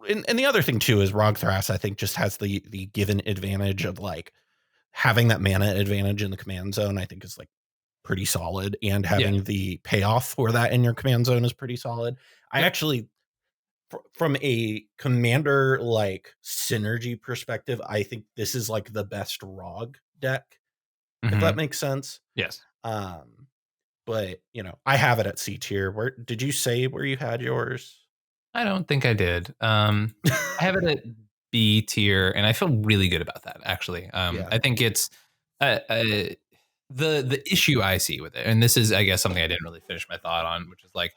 and the other thing too is Rograkh Thras, I think, just has the given advantage of like having that mana advantage in the command zone. I think is like pretty solid, and having the payoff for that in your command zone is pretty solid. I actually, from a commander like synergy perspective, I think this is like the best Rog deck, if that makes sense. Yes. But you know, I have it at C tier. Where did you say where you had yours? I don't think I did. I have it at B tier, and I feel really good about that, actually. I think it's the issue I see with it, and this is, I guess, something I didn't really finish my thought on, which is like,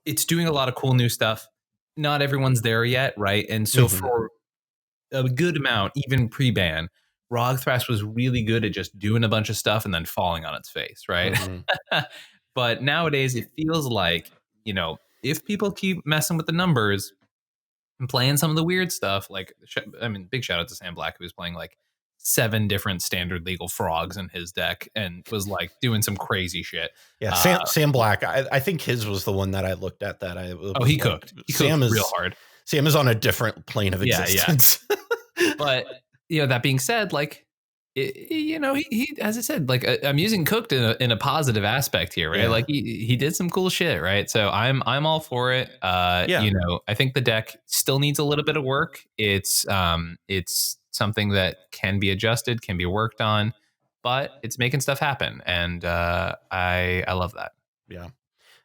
it's doing a lot of cool new stuff. Not everyone's there yet, right? And so for a good amount, even pre-ban, Rograkh Thras was really good at just doing a bunch of stuff and then falling on its face, right? But nowadays, it feels like, you know, if people keep messing with the numbers and playing some of the weird stuff, like, I mean, big shout out to Sam Black, who was playing like 7 different standard legal frogs in his deck and was like doing some crazy shit. Yeah, Sam Black, I think his was the one that I looked at that he cooked. He cooked real hard. Sam is on a different plane of existence. Yeah. But, you know, that being said, like, you know, he as I said, like, I'm using cooked in a positive aspect here, right? Like, he did some cool shit, right? So I'm all for it. You know, I think the deck still needs a little bit of work. It's something that can be adjusted, can be worked on, but it's making stuff happen, and I love that. Yeah.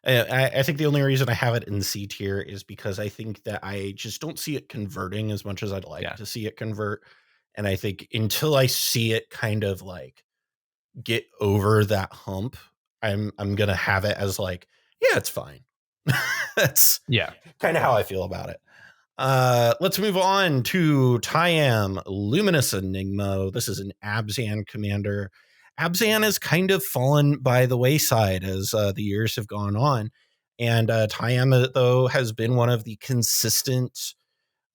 I think the only reason I have it in C tier is because I think that I just don't see it converting as much as I'd like to see it convert. And I think until I see it kind of like get over that hump, I'm going to have it as like, yeah, it's fine. That's kind of how I feel about it. Let's move on to Tayam, Luminous Enigma. This is an Abzan commander. Abzan has kind of fallen by the wayside as the years have gone on. And Tayam, though, has been one of the consistent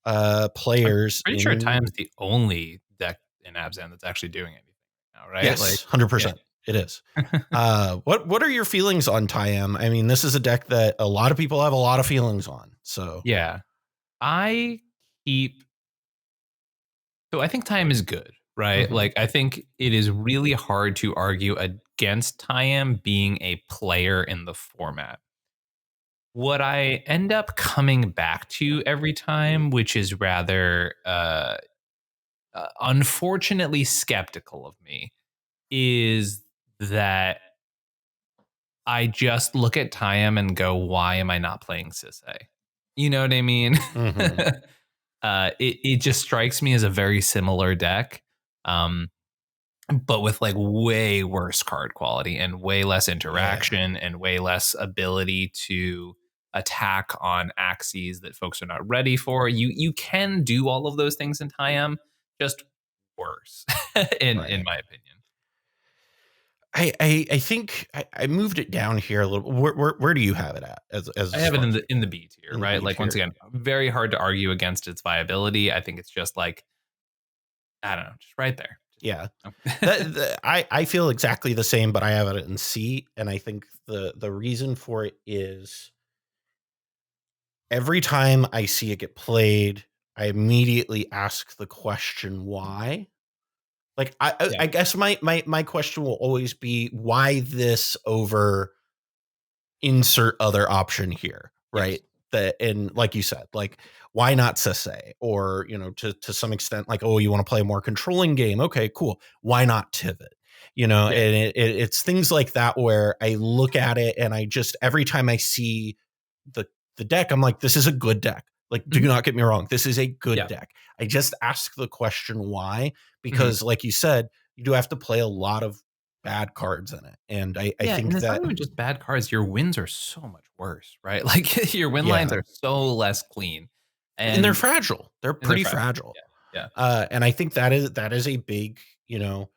players. I'm pretty sure Tayam's the only deck in Abzan that's actually doing anything now, right? Yes, like 100%. It is. What are your feelings on Tayam? I mean, this is a deck that a lot of people have a lot of feelings on. So yeah. I think Tayam is good, right? Mm-hmm. Like, I think it is really hard to argue against Tayam being a player in the format. What I end up coming back to every time, which is rather unfortunately skeptical of me, is that I just look at Tayam and go, why am I not playing Sisay? You know what I mean? Mm-hmm. It just strikes me as a very similar deck, but with like way worse card quality and way less interaction and way less ability to attack on axes that folks are not ready for. You can do all of those things in Tayam, just worse, in my opinion. I think I moved it down here a little. Where do you have it at? As I have it in the B tier, right? Like, once again, very hard to argue against its viability. I think it's just like, I don't know, just right there. Yeah, I feel exactly the same, but I have it in C, and I think the reason for it is every time I see it get played, I immediately ask the question why. Like, I guess my question will always be, why this over insert other option here, right? Yes. And like you said, like, why not Sisay? Or, you know, to some extent, like, oh, you want to play a more controlling game? Okay, cool. Why not Tivit? You know, and it's things like that where I look at it and I just, every time I see the deck, I'm like, this is a good deck. Like, do not get me wrong. This is a good deck. I just ask the question why, because like you said, you do have to play a lot of bad cards in it. And I think and it's that not even just bad cards, your wins are so much worse, right? Like, your win lines are so less clean. And they're fragile. They're pretty fragile. Yeah. And I think that is a big, you know,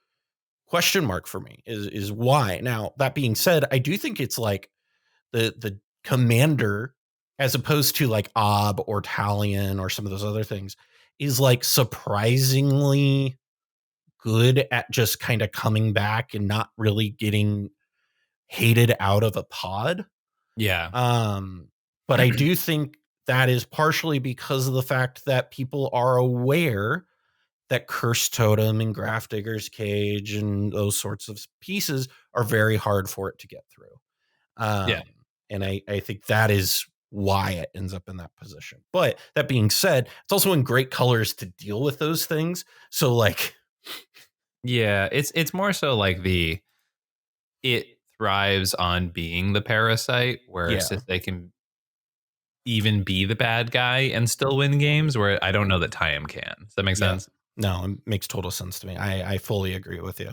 question mark for me is why. Now, that being said, I do think it's like the commander, as opposed to like Ob or Talion or some of those other things, is like surprisingly good at just kind of coming back and not really getting hated out of a pod. Yeah. But I do think that is partially because of the fact that people are aware that Curse Totem and Grafdigger's Cage and those sorts of pieces are very hard for it to get through. And I think that is why it ends up in that position. But that being said, it's also in great colors to deal with those things. So like, yeah, it's more so like it thrives on being the parasite, whereas if they can even be the bad guy and still win games, where I don't know that Tayam can. Does that make sense? No, it makes total sense to me. I fully agree with you.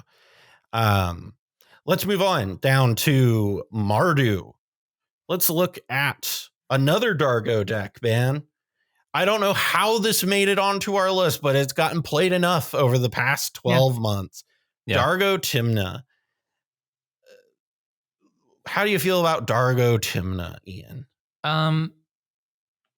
Let's move on down to Mardu. Let's look at another Dargo deck, man. I don't know how this made it onto our list, but it's gotten played enough over the past 12 months. Dargo Timna. How do you feel about Dargo Timna, Ian?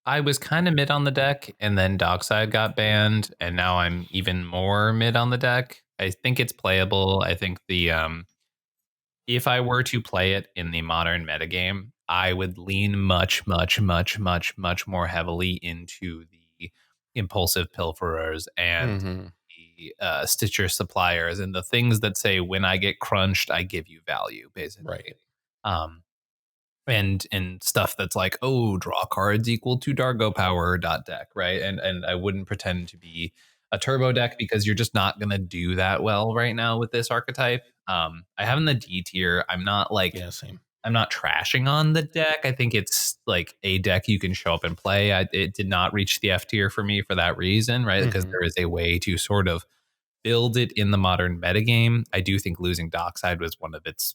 I was kind of mid on the deck, and then Dockside got banned, and now I'm even more mid on the deck. I think it's playable. I think if I were to play it in the modern metagame, I would lean much more heavily into the impulsive pilferers and the Stitcher suppliers and the things that say, when I get crunched, I give you value, basically. Right. And stuff that's like, oh, draw cards equal to Dargo power deck, right? And I wouldn't pretend to be a turbo deck because you're just not gonna do that well right now with this archetype. I have in the D tier. I'm not like I'm not trashing on the deck. I think it's like a deck you can show up and play. It did not reach the F tier for me for that reason, right? Because there is a way to sort of build it in the modern metagame. I do think losing Dockside was one of its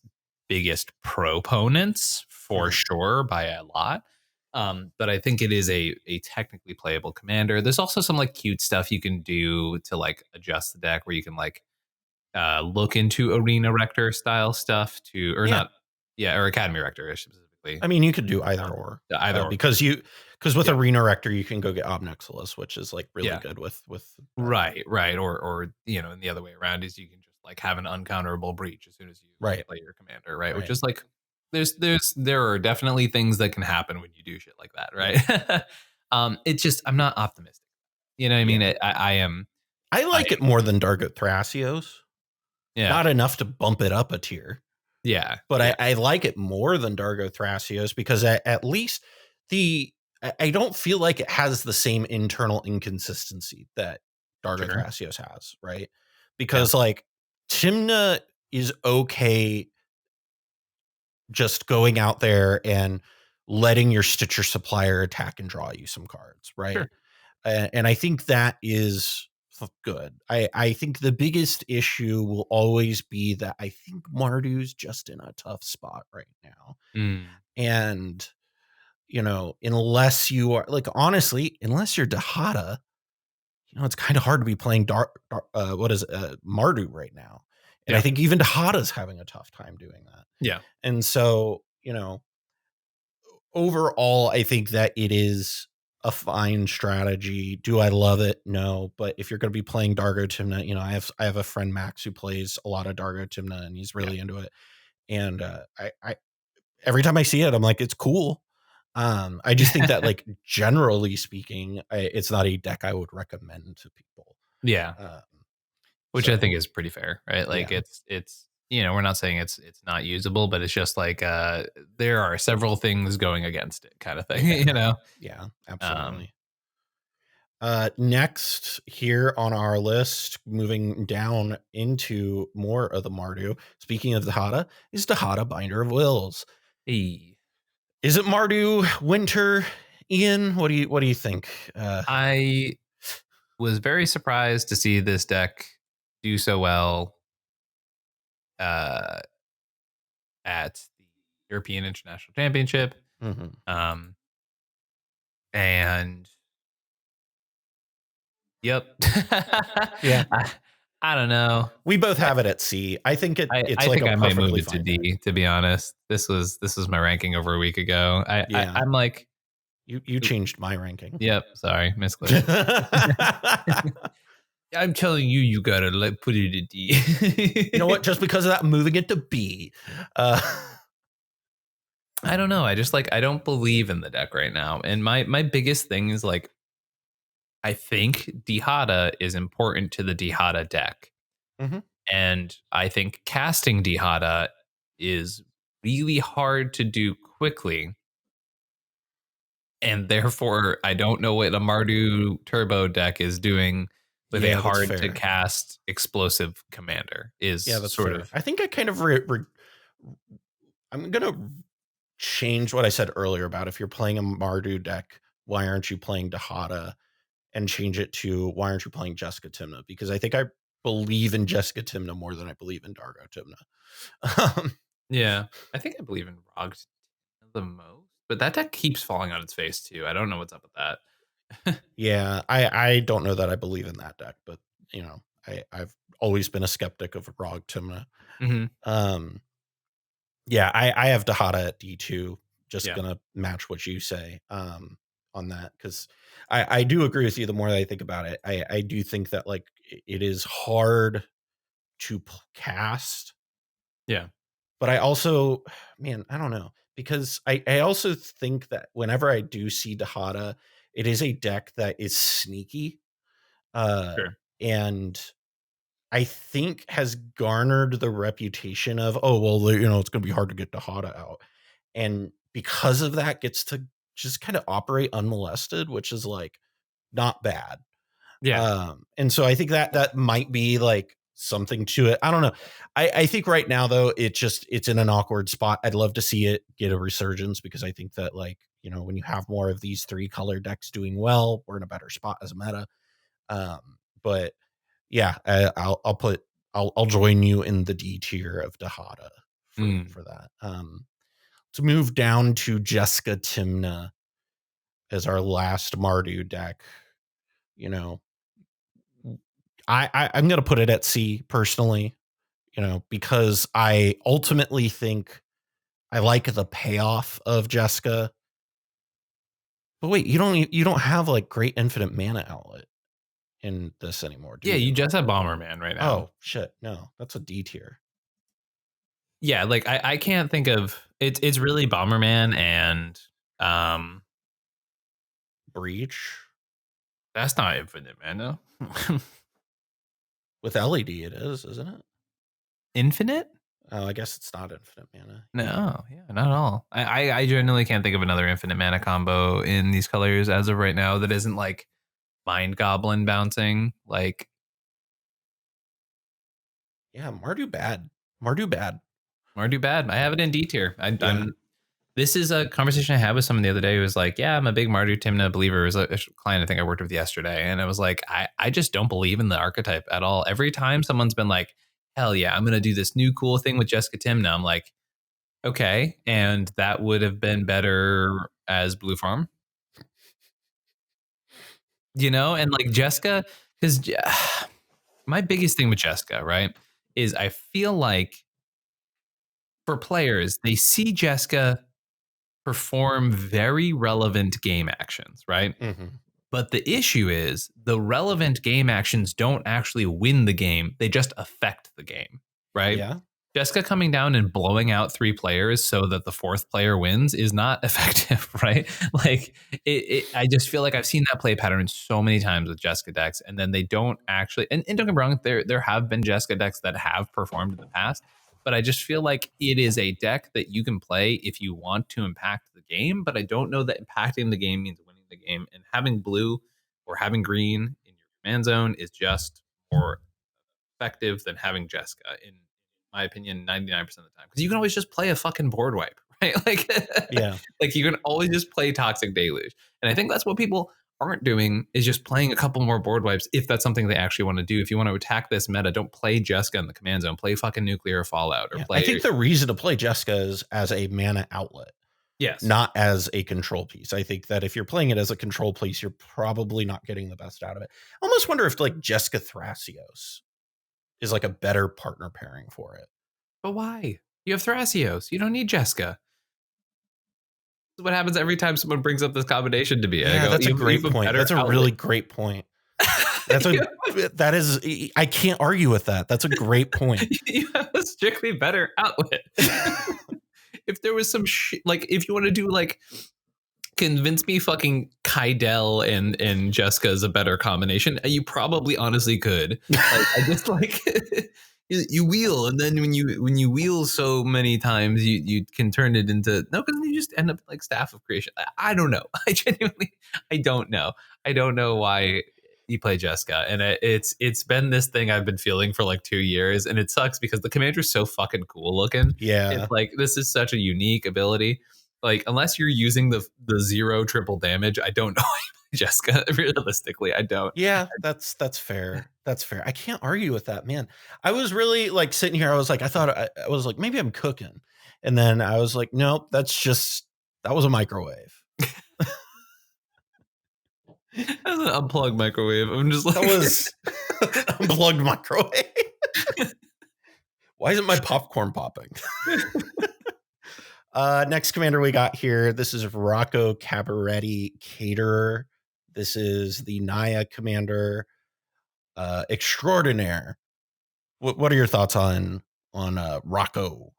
biggest proponents for sure by a lot. But I think it is a technically playable commander. There's also some like cute stuff you can do to like adjust the deck where you can like look into Arena Rector style stuff to, or not, or Academy Rector specifically. I mean, you could do either or, because with Arena Rector you can go get Obnixilis, which is like really good with right, or you know, and the other way around is you can just like have an uncounterable breach as soon as you play your commander, right? Which is like there are definitely things that can happen when you do shit like that, right? It's just I'm not optimistic. You know what I mean? I am. I like it more than Dargo Thrasios. Yeah. Not enough to bump it up a tier. Yeah. But I like it more than Dargo Thrasios because at least I don't feel like it has the same internal inconsistency that Dargo Thrasios has, right? Because like Timna is okay just going out there and letting your Stitcher supplier attack and draw you some cards, right? Sure. And I think that is good. I think the biggest issue will always be that I think Mardu's just in a tough spot right now. And, you know, unless you are like, honestly, unless you're Dahada, you know, it's kind of hard to be playing Mardu right now. And I think even Dahada's having a tough time doing that. Yeah. And so, you know, overall, I think that it is a fine strategy. Do I love it? No. But if you're going to be playing Dargo Timna, you know, I have a friend Max who plays a lot of Dargo Timna and he's really into it. And I every time I see it, I'm like, it's cool. I just think that like generally speaking, it's not a deck I would recommend to people. Yeah. Which I think is pretty fair, right? Like it's you know, we're not saying it's not usable, but it's just like there are several things going against it kind of thing, you know? Yeah, absolutely. Next here on our list, moving down into more of the Mardu, speaking of Dahada, is Dahada Binder of Wills. Hey. Is it Mardu Winter? Ian, what do you think? I was very surprised to see this deck do so well at the European International Championship. And yep. Yeah. I don't know. We both have it at C. I think it's I like think I might move it to D, to be honest. This was my ranking over a week ago. I'm like, you changed my ranking. Yep, sorry, misclick. I'm telling you, you gotta like put it at D. You know what? Just because of that, I'm moving it to B. I don't know. I just like I don't believe in the deck right now, and my biggest thing is like I think Dihada is important to the Dihada deck, and I think casting Dihada is really hard to do quickly. And therefore, I don't know what a Mardu Turbo deck is doing with a hard to cast explosive commander. That's sort of. I think I kind of I'm gonna change what I said earlier about if you're playing a Mardu deck, why aren't you playing Dahada, and change it to why aren't you playing Jeskai Timna? Because I think I believe in Jeskai Timna more than I believe in Dargo Timna. Yeah, I think I believe in Rograkh the most. But that deck keeps falling on its face too. I don't know what's up with that. Yeah, I don't know that I believe in that deck, but you know, I've always been a skeptic of Rograkh Timna. Yeah, I have Dahada at D2. Just gonna match what you say on that because I do agree with you. The more that I think about it, I do think that like it is hard to cast. Yeah, but I also, man, I don't know. Because I also think that whenever I do see Dahada, it is a deck that is sneaky. And I think has garnered the reputation of, oh, well, you know, it's going to be hard to get Dahada out. And because of that, gets to just kind of operate unmolested, which is like not bad. Yeah. And so I think that might be like something to it. I don't know. I think right now though, it's in an awkward spot. I'd love to see it get a resurgence because I think that like, you know, when you have more of these 3 color decks doing well, we're in a better spot as a meta. But yeah, I'll join you in the D tier of Dahada for that. To move down to Jeskai Timna as our last Mardu deck, you know, I'm going to put it at C personally, you know, because I ultimately think I like the payoff of Jeskai. But wait, you don't have like great infinite mana outlet in this anymore, do Yeah, you? you just have Bomberman right now. Oh shit, no, that's a D tier. Yeah, like I can't think of it's really Bomberman and Breach. that's not infinite mana. With LED it is, isn't it? Infinite? Oh, I guess it's not infinite mana. No, yeah, not at all. I genuinely can't think of another infinite mana combo in these colors as of right now that isn't like Mind Goblin bouncing. Like, Yeah, Mardu bad. Mardu bad. Mardu bad. I have it in D tier. This is a conversation I had with someone the other day who was like, yeah, I'm a big Mardu Timna believer. It was a client I think I worked with yesterday. And I was like, I just don't believe in the archetype at all. Every time someone's been like, hell yeah, I'm going to do this new cool thing with Jeskai Timna. I'm like, okay. And that would have been better as Blue Farm. You know, and like Jeskai, because my biggest thing with Jeskai, right, is I feel like for players, they see Jeskai perform very relevant game actions, right? Mm-hmm. But the issue is the relevant game actions don't actually win the game. They just affect the game, right? Yeah. Jeskai coming down and blowing out 3 players so that the 4th player wins is not effective, right? Like I just feel like I've seen that play pattern so many times with Jeskai decks, and then they don't actually. And don't get me wrong, there have been Jeskai decks that have performed in the past, but I just feel like it is a deck that you can play if you want to impact the game. But I don't know that impacting the game means winning the game, and having blue or having green in your command zone is just more effective than having Jeskai in my opinion 99% of the time, because you can always just play a fucking board wipe, right? Like Yeah. like you can always just play Toxic Deluge, and I think that's what people aren't doing, is just playing a couple more board wipes if that's something they actually want to do. If you want to attack this meta, don't play Jeskai in the command zone, play fucking Nuclear Fallout or play. I think the reason to play Jeskai is as a mana outlet. Yes. Not as a control piece. I think that if you're playing it as a control piece, you're probably not getting the best out of it. I almost wonder if like Jeskai Thrasios is like a better partner pairing for it. But why? You have Thrasios. You don't need Jeskai. This is what happens every time someone brings up this combination to me. Yeah, I go, that's a great point. That's a really great point. That is, I can't argue with that. That's a great point. You have a strictly better outlet. If there was some like, if you want to do like, convince me fucking Kaidel and Jeskai is a better combination, you probably honestly could. Like, I just like you wheel, and then when you wheel so many times, you can turn it into because you just end up like Staff of Creation. I don't know. I genuinely don't know. I don't know why you play Jeskai, and it's been this thing I've been feeling for like 2 years, and it sucks because the commander's so fucking cool looking. Yeah, it's like this is such a unique ability. Like, unless you're using the 0 triple damage, I don't know Jeskai. Realistically, I don't. Yeah, that's fair. That's fair. I can't argue with that, man. I was really like sitting here. I was like, I was like, maybe I'm cooking, and then I was like, nope, that was a microwave. That was an unplugged microwave. I'm just like, that was unplugged microwave. Why isn't my popcorn popping? Next commander we got here. This is Rocco Cabaretti Caterer. This is the Naya commander extraordinaire. What are your thoughts on Rocco?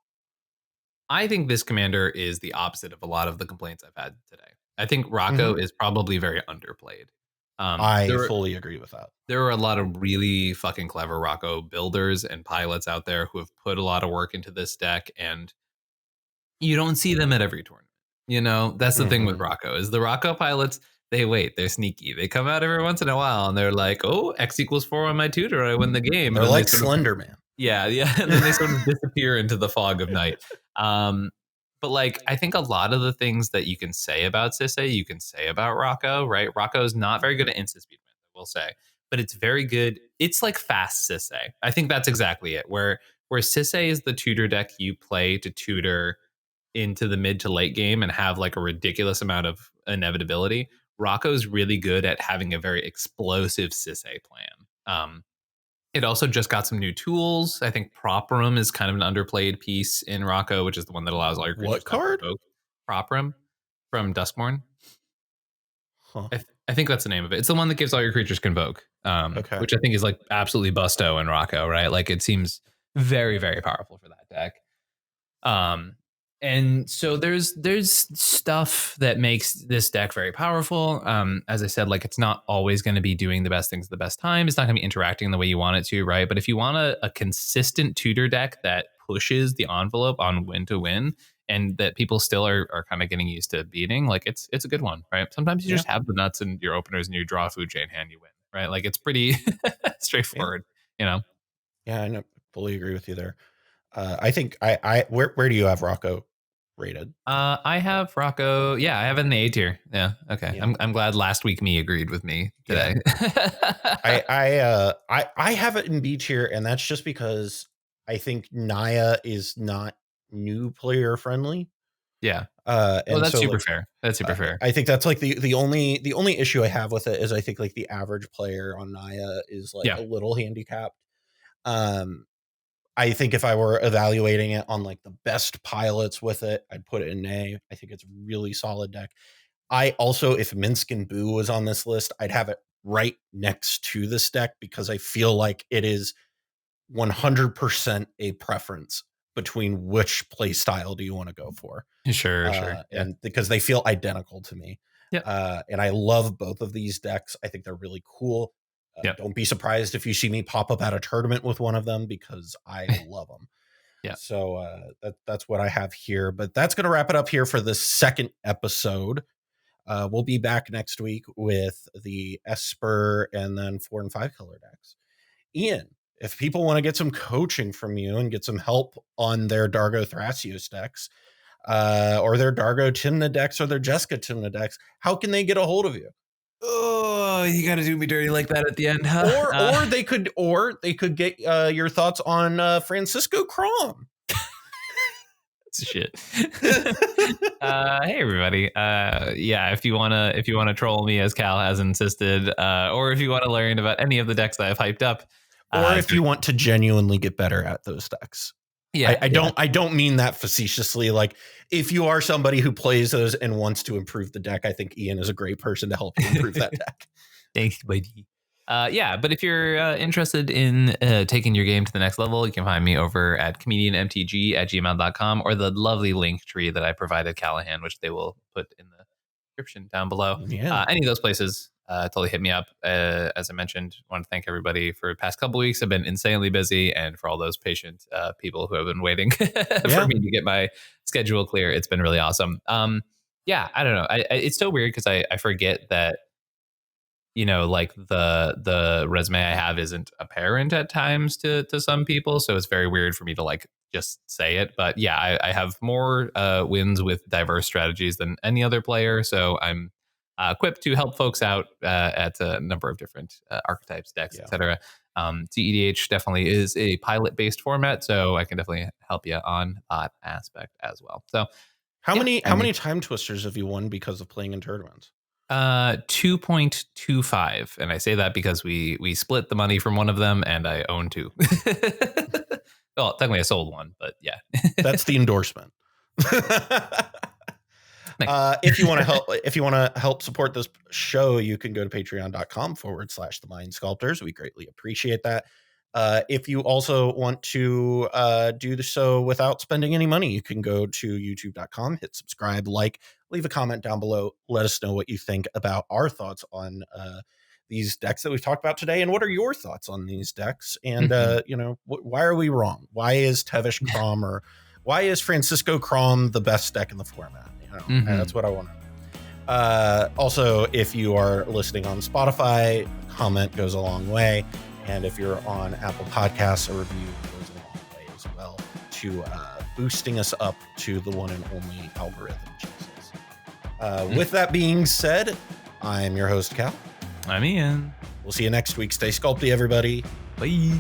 I think this commander is the opposite of a lot of the complaints I've had today. I think Rocco is probably very underplayed. I fully agree with that. There are a lot of really fucking clever Rocco builders and pilots out there who have put a lot of work into this deck, and you don't see them at every tournament. You know, that's the thing with Rocco, is the Rocco pilots, they wait. They're sneaky. They come out every once in a while and they're like, oh, X equals 4 on my tutor. I win the game. They're And like sort of, Slender Man. yeah. And then they sort of disappear into the fog of night. But like, I think a lot of the things that you can say about Sisay, you can say about Rocco, right? Rocco's not very good at instant speed wins, I will say, but it's very good. It's like fast Sisay. I think that's exactly it. Where Sisay is the tutor deck you play to tutor into the mid to late game and have like a ridiculous amount of inevitability. Rocco's really good at having a very explosive Sisay plan. It also just got some new tools. I think Prop Room is kind of an underplayed piece in Rocco, which is the one that allows all your creatures What card? to Prop Room from Duskmourn. Huh. I think that's the name of it. It's the one that gives all your creatures Convoke, which I think is like absolutely busto in Rocco, right? Like it seems very, very powerful for that deck. And so there's stuff that makes this deck very powerful. As I said, like it's not always going to be doing the best things at the best time. It's not going to be interacting the way you want it to, right? But if you want a consistent tutor deck that pushes the envelope on win to win, and that people still are kind of getting used to beating, like it's a good one, right? Sometimes you just have the nuts in your openers and you draw a food chain hand, you win, right? Like it's pretty straightforward, you know? Yeah, I fully agree with you there. I think where do you have Rocco rated? I have Rocco. Yeah, I have it in the A tier. Yeah. Okay. Yeah. I'm glad last week me agreed with me today. Yeah. I have it in B tier, and that's just because I think Naya is not new player friendly. Yeah. And that's so, super like, fair. That's super fair. I think that's like the only issue I have with it is I think like the average player on Naya is like a little handicapped. I think if I were evaluating it on like the best pilots with it, I'd put it in A. I think it's a really solid deck. I also, if Minsk and Boo was on this list, I'd have it right next to this deck because I feel like it is 100% a preference between which play style do you want to go for. Sure. And because they feel identical to me. Yeah. And I love both of these decks. I think they're really cool. Don't be surprised if you see me pop up at a tournament with one of them because I love them. Yeah. So that's what I have here. But that's going to wrap it up here for the second episode. We'll be back next week with the Esper and then 4 and 5 color decks. Ian, if people want to get some coaching from you and get some help on their Dargo Thrasios decks, or their Dargo Timna decks or their Jeskai Timna decks, how can they get a hold of you? Oh, you got to do me dirty like that at the end, huh? Or they could get your thoughts on Francisco Crom. Shit. Hey everybody. If you wanna troll me as Cal has insisted, or if you want to learn about any of the decks that I've hyped up, or if you want to genuinely get better at those decks. I don't mean that facetiously. Like, if you are somebody who plays those and wants to improve the deck, I think Ian is a great person to help you improve that deck. Thanks, buddy. But if you're interested in taking your game to the next level, you can find me over at comedianmtg@gmail.com or the lovely link tree that I provided Callahan, which they will put in the description down below. Yeah. Any of those places, totally hit me up. As I mentioned, I want to thank everybody for the past couple weeks. I've been insanely busy, and for all those patient people who have been waiting for me to get my schedule clear. It's been really awesome. I don't know. It's so weird because I forget that, you know, like the resume I have isn't apparent at times to some people. So it's very weird for me to like just say it. But yeah, I have more wins with diverse strategies than any other player. So I'm equipped to help folks out at a number of different archetypes, decks, etc. cEDH definitely is a pilot-based format, so I can definitely help you on that aspect as well. So how many time twisters have you won because of playing in tournaments? 2.25, and I say that because we split the money from one of them, and I own 2. Well, technically I sold one, but yeah. That's the endorsement. If you want to help support this show, you can go to patreon.com/the Mind Sculptors. We greatly appreciate that. If you also want to do so without spending any money, you can go to youtube.com, hit subscribe, leave a comment down below. Let us know what you think about our thoughts on these decks that we've talked about today, and what are your thoughts on these decks? And why are we wrong? Why is Tevish Crom or why is Francisco Crom the best deck in the format? That's what I want to know. Also, if you are listening on Spotify, comment goes a long way. And if you're on Apple Podcasts, a review goes a long way as well to boosting us up to the one and only algorithm Jesus. With that being said, I'm your host, Cal. I'm Ian. We'll see you next week. Stay sculpty, everybody. Bye.